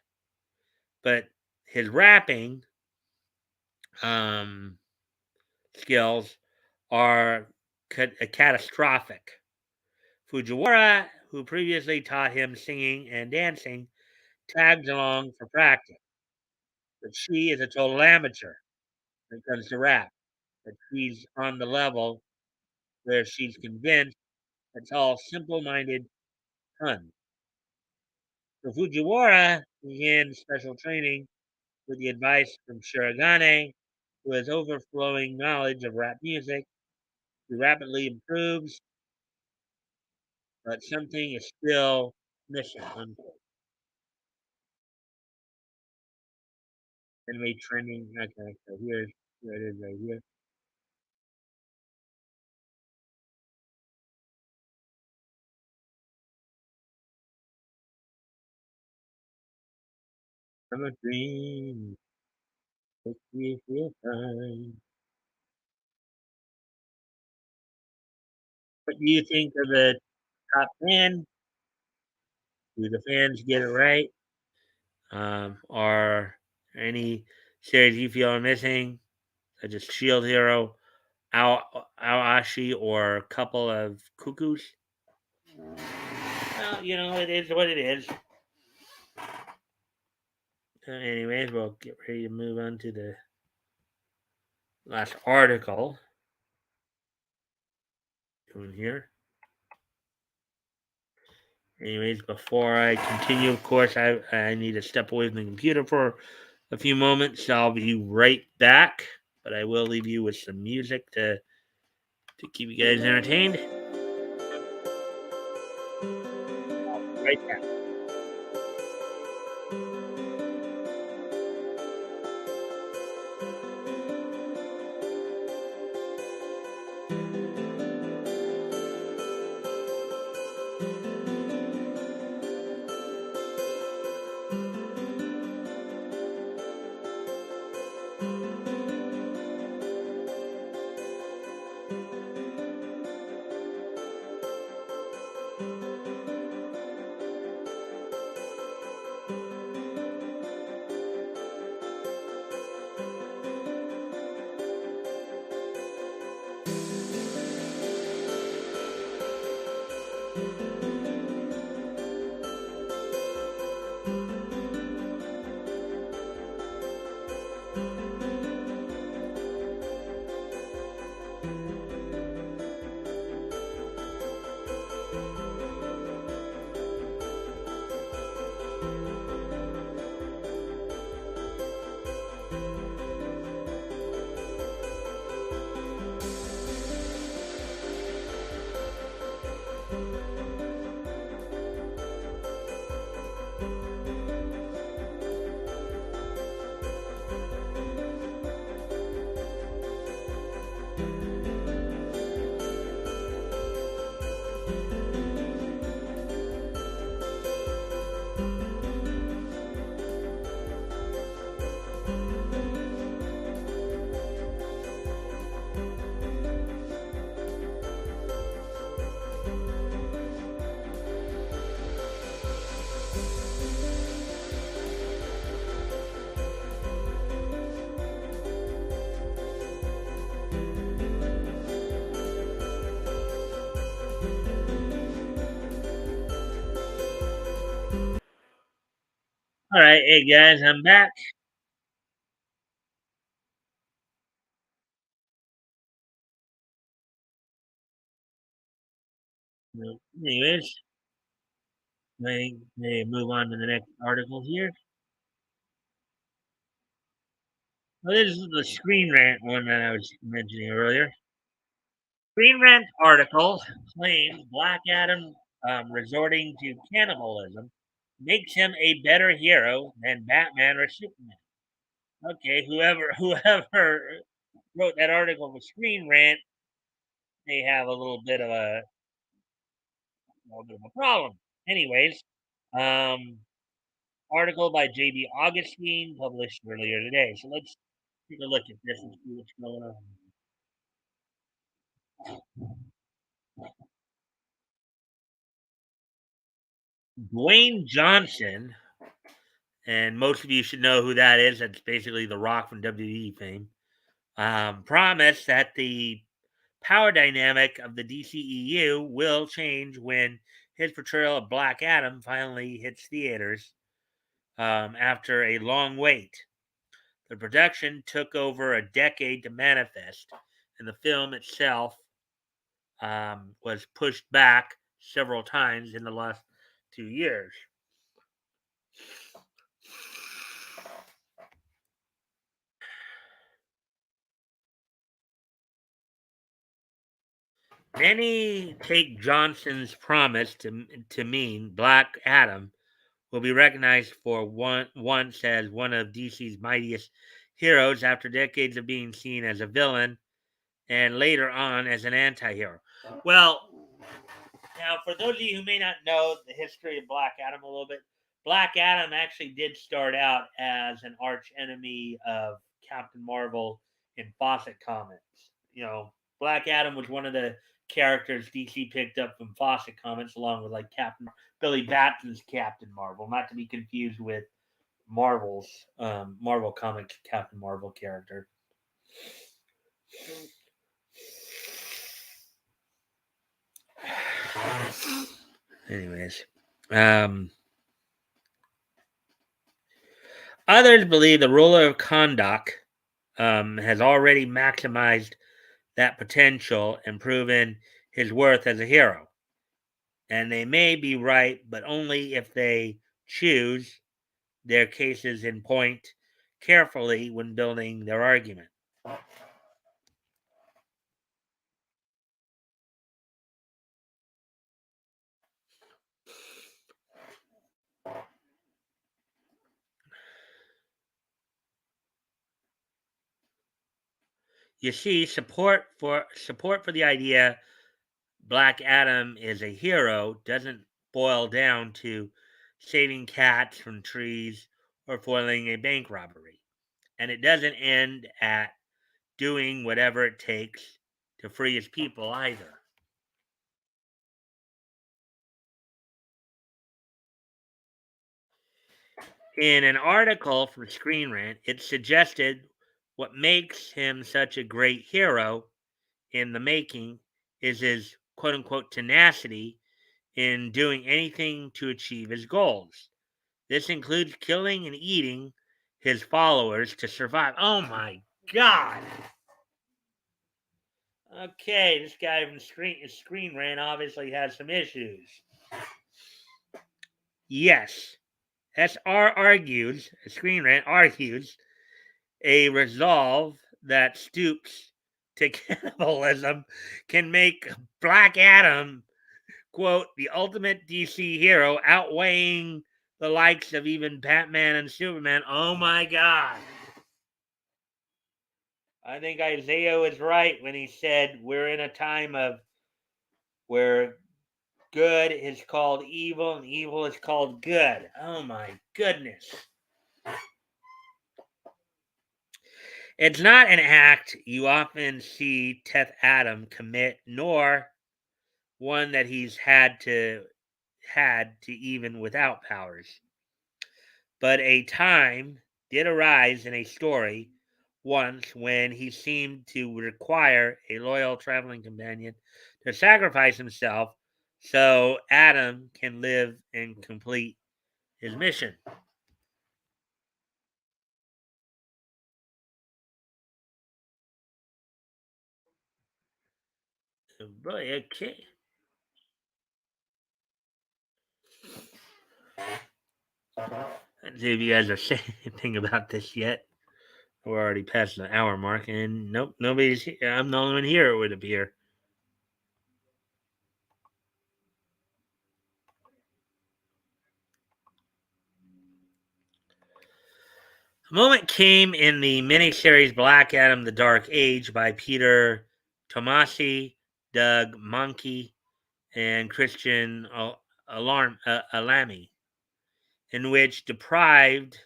But his rapping um, skills are catastrophic. Fujiwara, who previously taught him singing and dancing, tags along for practice, but she is a total amateur when it comes to rap. But she's on the level where she's convinced it's all simple minded fun. So Fujiwara began special training with the advice from Shirogane, who has overflowing knowledge of rap music. He rapidly improves, but something is still missing. Unquote. Anime trending. Okay, so here it is right here. I'm a dream. Makes me feel fine. What do you think of the top 10? Do the fans get it right? Are any series you feel are missing, such as Shield Hero, Aoashi, or a couple of cuckoos? Well, it is what it is. Anyways, we'll get ready to move on to the last article doing here. Anyways, before I continue, of course, I need to step away from the computer for a few moments. So I'll be right back, but I will leave you with some music to keep you guys entertained. Right back. All right, hey guys, I'm back. Anyways, may move on to the next article here. Well, this is the Screen Rant one that I was mentioning earlier. Screen Rant article claims Black Adam resorting to cannibalism makes him a better hero than Batman or Superman. Okay, whoever wrote that article for Screen Rant, they have a little bit of a problem. Anyways, um, article by J.B. Augustine published earlier today. So let's take a look at this and see what's going on. Dwayne Johnson, and most of you should know who that is. That's basically The Rock from WWE fame. Promised that the power dynamic of the DCEU will change when his portrayal of Black Adam finally hits theaters after a long wait. The production took over a decade to manifest, and the film itself was pushed back several times in the last 2 years. Many take Johnson's promise to mean Black Adam will be recognized for once as one of DC's mightiest heroes after decades of being seen as a villain and later on as an anti-hero. Well, now for those of you who may not know the history of Black Adam a little bit, Black Adam actually did start out as an arch enemy of Captain Marvel in Fawcett Comics. Black Adam was one of the characters DC picked up from Fawcett Comics, along with like Captain Billy Batson's Captain Marvel, not to be confused with Marvel's Marvel Comics Captain Marvel character. Anyways, others believe the ruler of Kondak has already maximized that potential and proven his worth as a hero. And they may be right, but only if they choose their cases in point carefully when building their argument. You see, support for the idea Black Adam is a hero doesn't boil down to saving cats from trees or foiling a bank robbery. And it doesn't end at doing whatever it takes to free his people either. In an article from Screen Rant, it suggested what makes him such a great hero in the making is his quote unquote tenacity in doing anything to achieve his goals. This includes killing and eating his followers to survive. Oh my god! Okay, this guy from Screen Rant obviously has some issues. Yes, Screen Rant argues, a resolve that stoops to cannibalism can make Black Adam, quote, the ultimate DC hero, outweighing the likes of even Batman and Superman. Oh my god. I think Isaiah was right when he said we're in a time of where good is called evil and evil is called good. Oh my goodness. It's not an act you often see Teth Adam commit, nor one that he's had to even without powers. But a time did arise in a story once when he seemed to require a loyal traveling companion to sacrifice himself so Adam can live and complete his mission. Oh boy, okay. Let's see if you guys are saying anything about this yet. We're already past the hour mark, and nope, nobody's here. I'm the only one here, it would appear. A moment came in the miniseries Black Adam The Dark Age by Peter Tomasi, Doug Monkey, and Christian Alamy, in which, deprived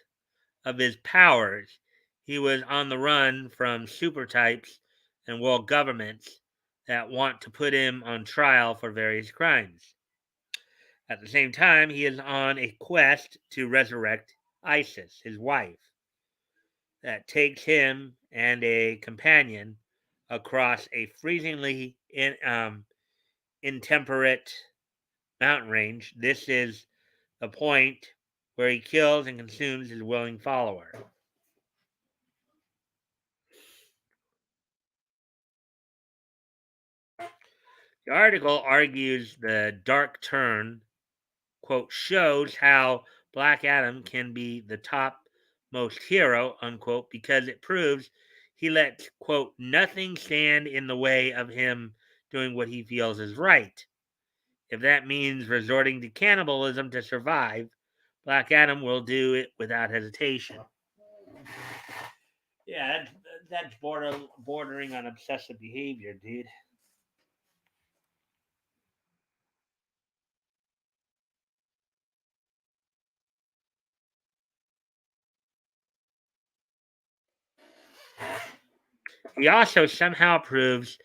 of his powers, he was on the run from super types and world governments that want to put him on trial for various crimes. At the same time, he is on a quest to resurrect Isis, his wife, that takes him and a companion across a freezingly intemperate mountain range. This is the point where he kills and consumes his willing follower. The article argues the dark turn, quote, shows how Black Adam can be the topmost hero, unquote, because it proves he lets, quote, nothing stand in the way of him doing what he feels is right. If that means resorting to cannibalism to survive, Black Adam will do it without hesitation. Yeah, that's bordering on obsessive behavior, dude. He also somehow proves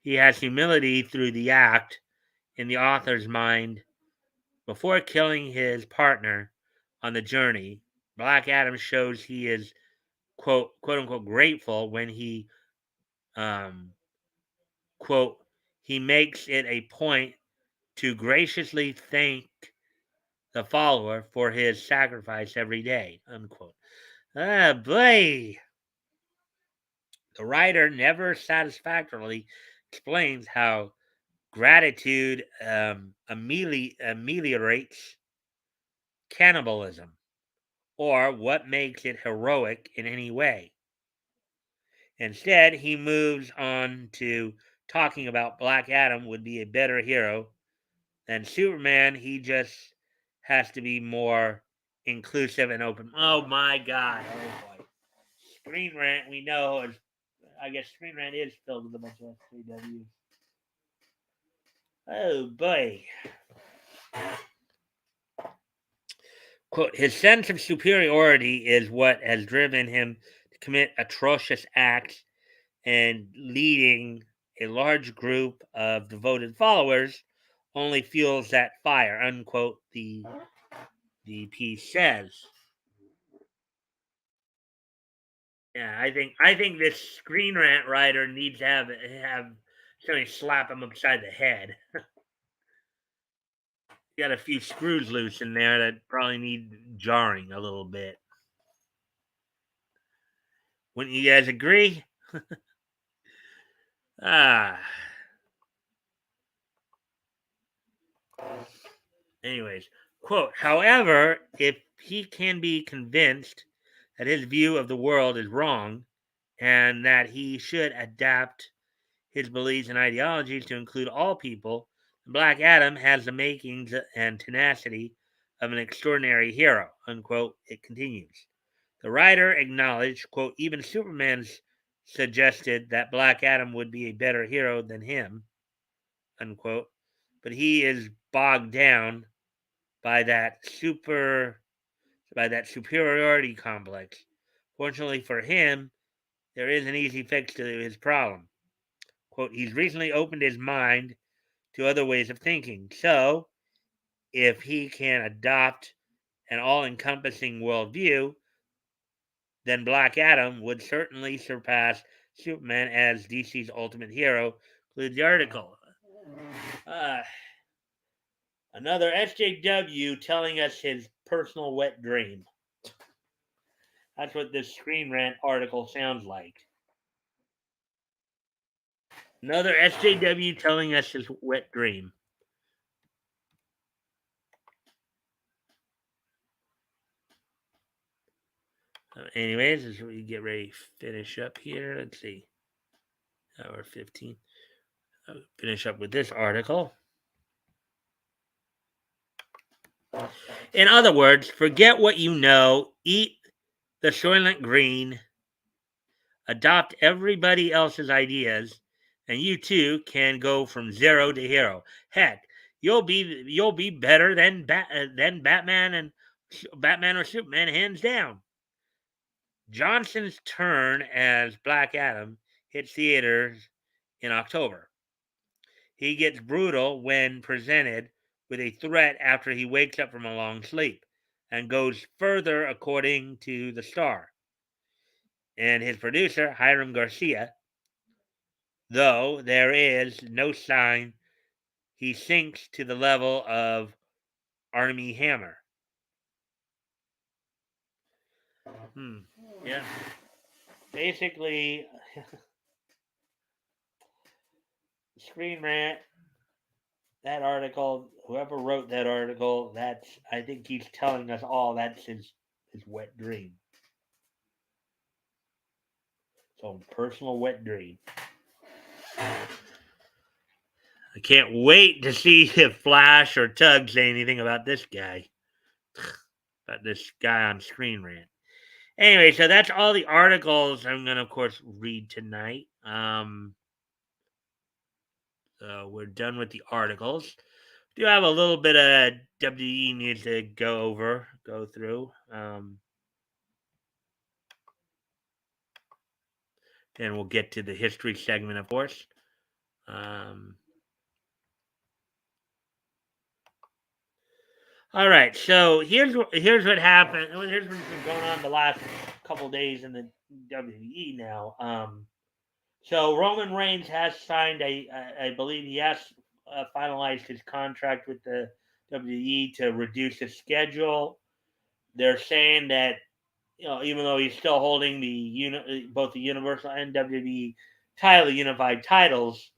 he has humility through the act in the author's mind. Before killing his partner on the journey, Black Adam shows he is quote unquote grateful when he um, quote he makes it a point to graciously thank the follower for his sacrifice every day, unquote. Ah, boy. The writer never satisfactorily explains how gratitude ameliorates cannibalism or what makes it heroic in any way. Instead, he moves on to talking about Black Adam would be a better hero than Superman. He just has to be more inclusive and open. Oh my God. Oh boy. Screen Rant, we know, I guess Screen Rant is filled with a bunch of SJWs. Oh boy. Quote, his sense of superiority is what has driven him to commit atrocious acts and leading a large group of devoted followers only fuels that fire, unquote, the piece says. Yeah, I think this Screen Rant writer needs to have somebody slap him upside the head. Got a few screws loose in there that probably need jarring a little bit. Wouldn't you guys agree? Ah. Anyways, quote, however, if he can be convinced that his view of the world is wrong and that he should adapt his beliefs and ideologies to include all people, Black Adam has the makings and tenacity of an extraordinary hero, unquote, it continues. The writer acknowledged, quote, even Superman's suggested that Black Adam would be a better hero than him, unquote, but he is bogged down by that superiority complex. Fortunately for him, there is an easy fix to his problem. Quote, he's recently opened his mind to other ways of thinking. So, if he can adopt an all encompassing worldview, then Black Adam would certainly surpass Superman as DC's ultimate hero, concludes the article. Uh, Another SJW telling us his personal wet dream. That's what this Screen Rant article sounds like. Another SJW telling us his wet dream. Anyways, as we get ready to finish up here, let's see. Hour 15. I'll finish up with this article. In other words, forget what you know, eat the Soylent Green, adopt everybody else's ideas, and you too can go from zero to hero. Heck, you'll be better than Batman or Superman, hands down. Johnson's turn as Black Adam hits theaters in October. He gets brutal when presented with a threat after he wakes up from a long sleep, and goes further, according to the Star. And his producer, Hiram Garcia, though there is no sign he sinks to the level of Armie Hammer. Yeah. Basically, Screen Rant, that article, whoever wrote that article, I think he's telling us all that's his wet dream. So personal wet dream. I can't wait to see if Flash or Tug say anything about this guy. About this guy on Screen Rant. Anyway, so that's all the articles I'm going to, of course, read tonight. So we're done with the articles. Do have a little bit of WWE news to go through. Then we'll get to the history segment, of course. All right, so here's what happened. Here's what's been going on the last couple of days in the WWE now. So Roman Reigns has signed I believe he has finalized his contract with the WWE to reduce his schedule. They're saying that even though he's still holding both the Universal and WWE unified titles,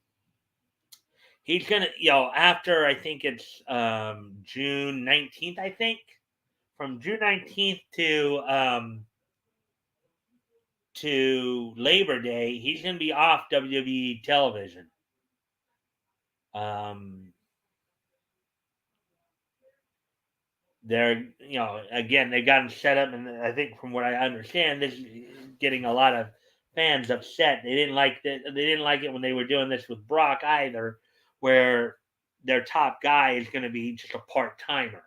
he's gonna after I think it's June 19th. I think from June 19th to Labor Day, he's gonna be off WWE television. They're again they've got him set up, and I think from what I understand, this is getting a lot of fans upset. They didn't like it when they were doing this with Brock either, where their top guy is going to be just a part timer.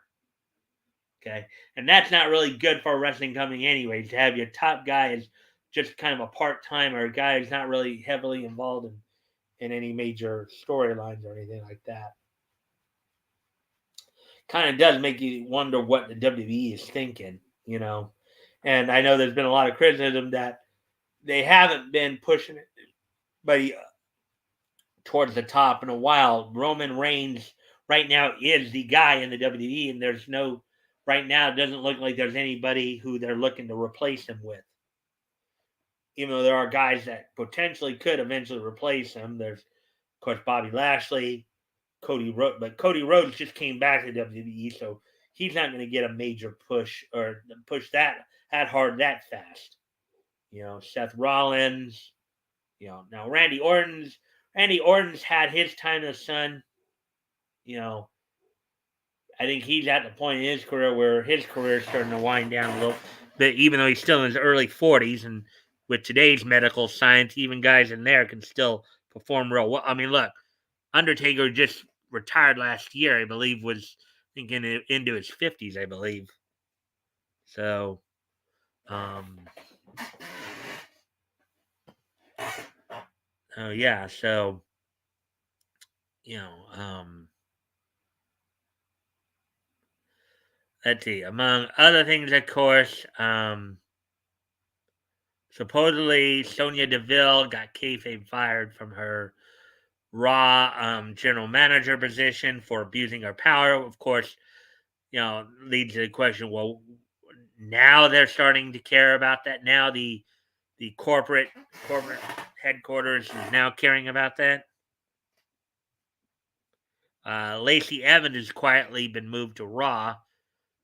Okay, and that's not really good for a wrestling company, anyways. To have your top guy is just kind of a part timer, a guy who's not really heavily involved in any major storylines or anything like that. Kind of does make you wonder what the WWE is thinking, And I know there's been a lot of criticism that they haven't been pushing it towards the top in a while. Roman Reigns right now is the guy in the WWE, and right now it doesn't look like there's anybody who they're looking to replace him with. Even though there are guys that potentially could eventually replace him. There's, of course, Bobby Lashley, Cody Rhodes, but Cody Rhodes just came back to WWE, so he's not going to get a major push or push that hard that fast. Seth Rollins, now Randy Orton's had his time in the sun. I think he's at the point in his career where his career is starting to wind down a little bit, even though he's still in his early 40s, and with today's medical science, even guys in there can still perform real well. I mean, look, Undertaker just retired last year, I believe, was thinking into his 50s, I believe. So, oh yeah, so, let's see, among other things, of course, supposedly Sonya Deville got kayfabe fired from her Raw general manager position for abusing her power. Of course, leads to the question, well, now they're starting to care about that. Now the corporate headquarters is now caring about that. Lacey Evans has quietly been moved to Raw,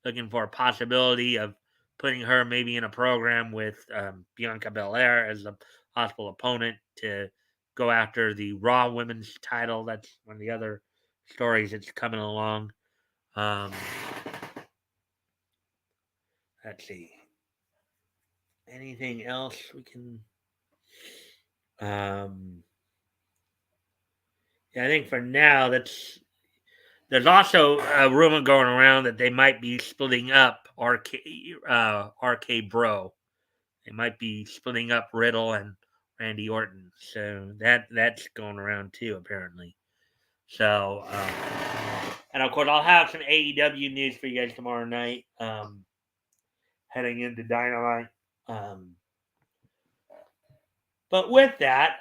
looking for a possibility of putting her maybe in a program with Bianca Belair as a possible opponent to go after the Raw Women's title. That's one of the other stories that's coming along. Let's see. Anything else we can? Yeah, I think for now there's also a rumor going around that they might be splitting up RK Bro. They might be splitting up Riddle and Randy Orton. So that's going around too, apparently. So And of course, I'll have some AEW news for you guys tomorrow night. Heading into Dynamite. But with that,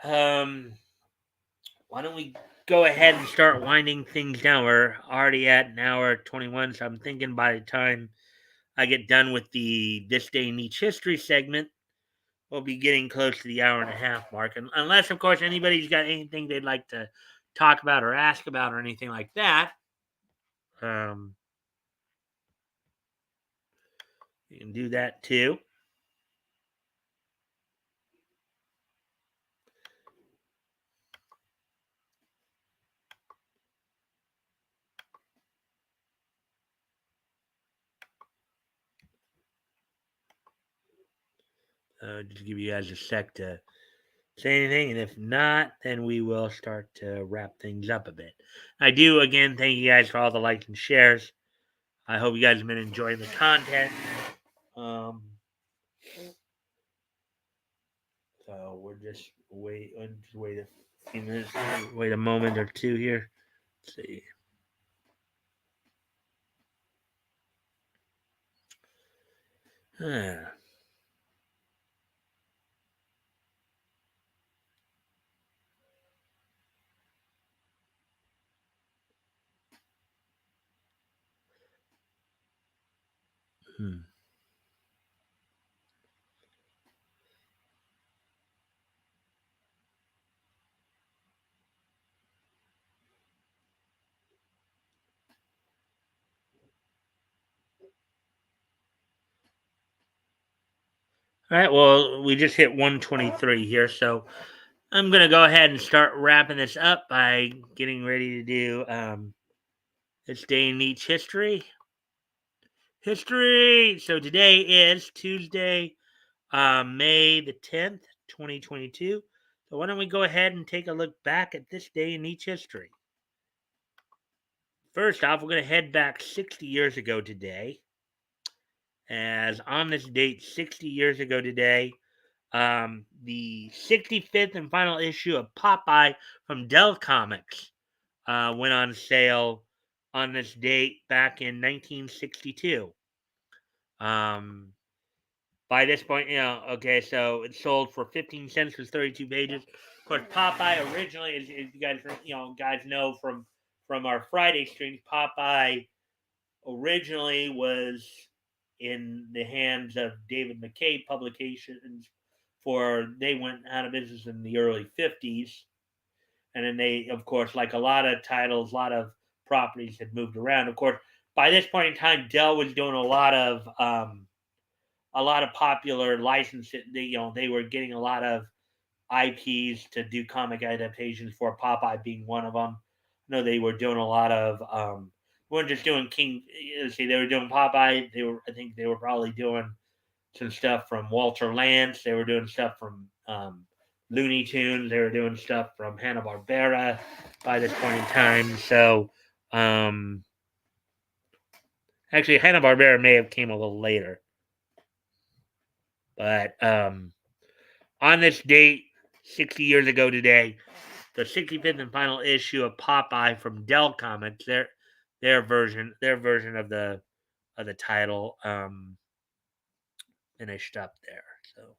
why don't we go ahead and start winding things down? We're already at an hour 21, so I'm thinking by the time I get done with the This Day in Each History segment, we'll be getting close to the hour and a half mark. And unless, of course, anybody's got anything they'd like to talk about or ask about or anything like that, you can do that too. Just give you guys a sec to say anything, and if not, then we will start to wrap things up a bit. I do again thank you guys for all the likes and shares. I hope you guys have been enjoying the content. So we're just wait a few minutes, wait a moment or two here. Let's see. Hmm. All right, well, we just hit 123 here, so I'm going to go ahead and start wrapping this up by getting ready to do This Day in Each History. So today is Tuesday, May the 10th, 2022. So why don't we go ahead and take a look back at this day in each history? First off, we're going to head back 60 years ago today. As on this date, 60 years ago today, the 65th and final issue of Popeye from Dell Comics went on sale on this date back in 1962. By this point, okay, so it sold for 15 cents for 32 pages. Of course, Popeye originally, as you guys know from our Friday streams, Popeye originally was in the hands of David McKay Publications. They went out of business in the early 50s, and then they, of course, like a lot of titles, a lot of properties had moved around. Of course, by this point in time, Dell was doing a lot of popular licenses. They were getting a lot of IPs to do comic adaptations for Popeye being one of them. I know they were doing a lot of weren't just doing King. Let's see, they were doing Popeye. I think they were probably doing some stuff from Walter Lantz. They were doing stuff from Looney Tunes. They were doing stuff from Hanna Barbera by this point in time. So actually, Hanna Barbera may have came a little later, but on this date, 60 years ago today, the 65th and final issue of Popeye from Dell Comics, their version of the title, finished up there. So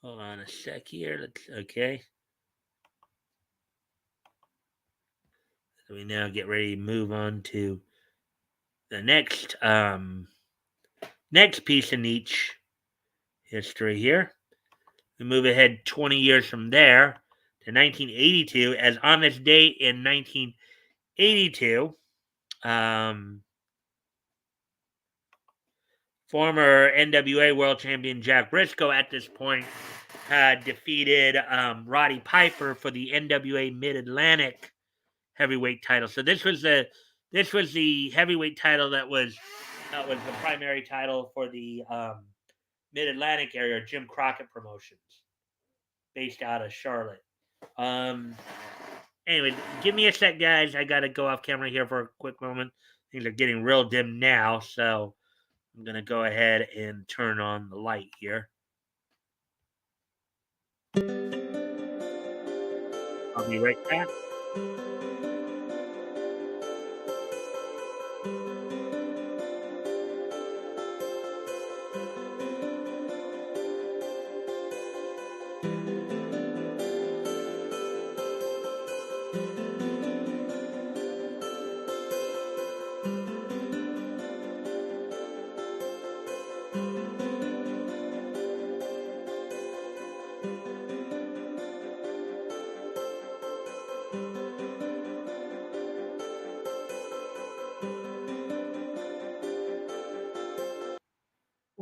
hold on a sec here. Okay. So we now get ready to move on to the next piece in each history here. We move ahead 20 years from there to 1982, as on this date in 1982, former NWA World Champion Jack Briscoe at this point had defeated Roddy Piper for the NWA Mid Atlantic heavyweight title. So this was the heavyweight title that was the primary title for the Mid Atlantic area, Jim Crockett Promotions, based out of Charlotte. Anyway, give me a sec, guys. I gotta go off camera here for a quick moment. Things are getting real dim now, so I'm gonna go ahead and turn on the light here. I'll be right back.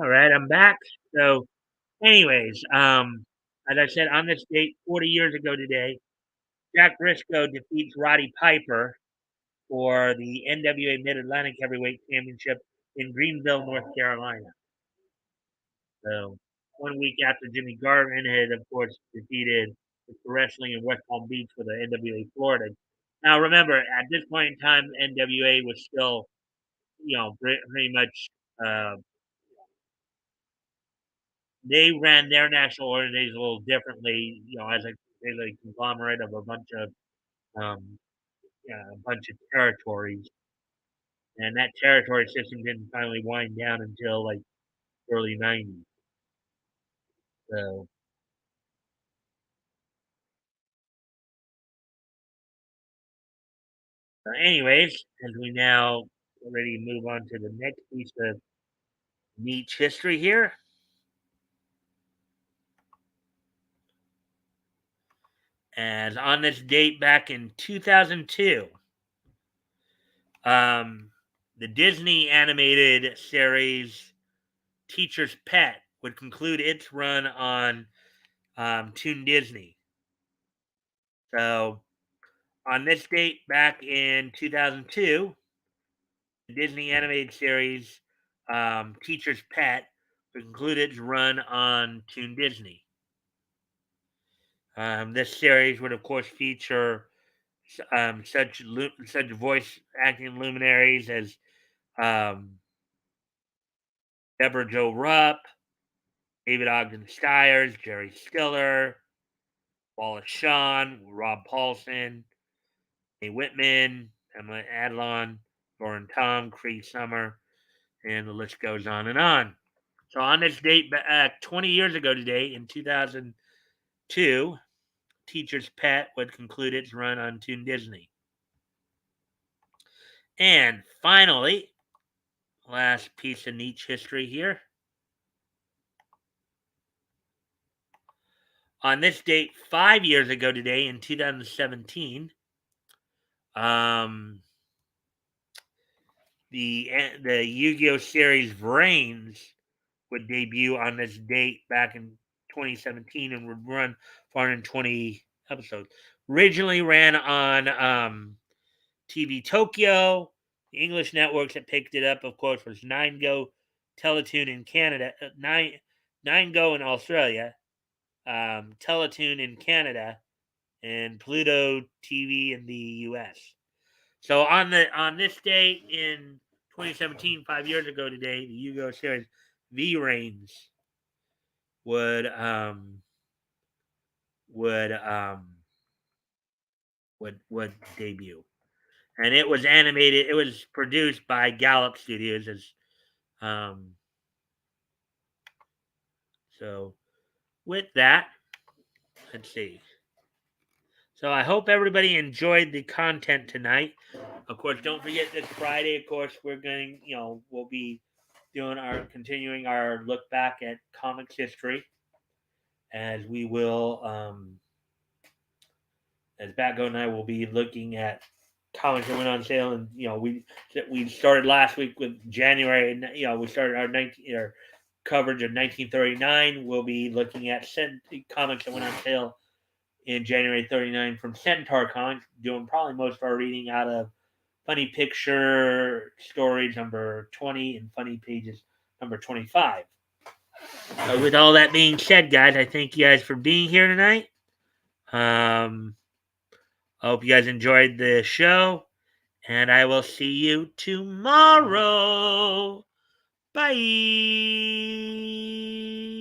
All right, I'm back. So, anyways, as I said, on this date, 40 years ago today, Jack Briscoe defeats Roddy Piper for the NWA Mid Atlantic Heavyweight Championship in Greenville, North Carolina. So, 1 week after Jimmy Garvin had, of course, defeated Mr. Wrestling in West Palm Beach for the NWA Florida. Now, remember, at this point in time, NWA was still, pretty much. Uh, they ran their national organization a little differently, as a conglomerate of um, a bunch of territories, and that territory system didn't finally wind down until like early '90s. So, anyways, as we now already move on to the next piece of niche history here, as on this date back in 2002, um, the Disney animated series Teacher's Pet would conclude its run on Toon Disney. So, on this date back in 2002, the Disney animated series Teacher's Pet would conclude its run on Toon Disney. This series would, of course, feature such voice acting luminaries as um, Deborah Jo Rupp, David Ogden Stiers, Jerry Stiller, Wallace Shawn, Rob Paulson, A. Whitman, Emma Adlon, Lauren Tom, Cree Summer, and the list goes on and on. So on this date back 20 years ago today, in 2002, Teacher's Pet would conclude its run on Toon Disney. And finally, last piece of niche history here. On this date, 5 years ago today, in 2017, um, the Yu-Gi-Oh series Vrains would debut on this date back in 2017 and would run 420 episodes. Originally ran on TV Tokyo. The English networks that picked it up, of course, was Nine Go, Teletoon in Canada, Nine Go in Australia, Teletoon in Canada, and Pluto TV in the U.S. So on this day in 2017, 5 years ago today, the Yu-Gi-Oh series V Reigns would would um would debut, and it was animated. It was produced by Gallop Studios. As um, so with that, let's see. So I hope everybody enjoyed the content tonight. Of course, don't forget this Friday. Of course, we'll be continuing our look back at comics history, as we will, as Batgo and I will be looking at comics that went on sale, and we started last week with January, and we started our coverage of 1939. We'll be looking at comics that went on sale in January 39 from Centaur Comics, doing probably most of our reading out of Funny Picture Stories number 20 and Funny Pages number 25. With all that being said, guys, I thank you guys for being here tonight. I hope you guys enjoyed the show, and I will see you tomorrow. Bye.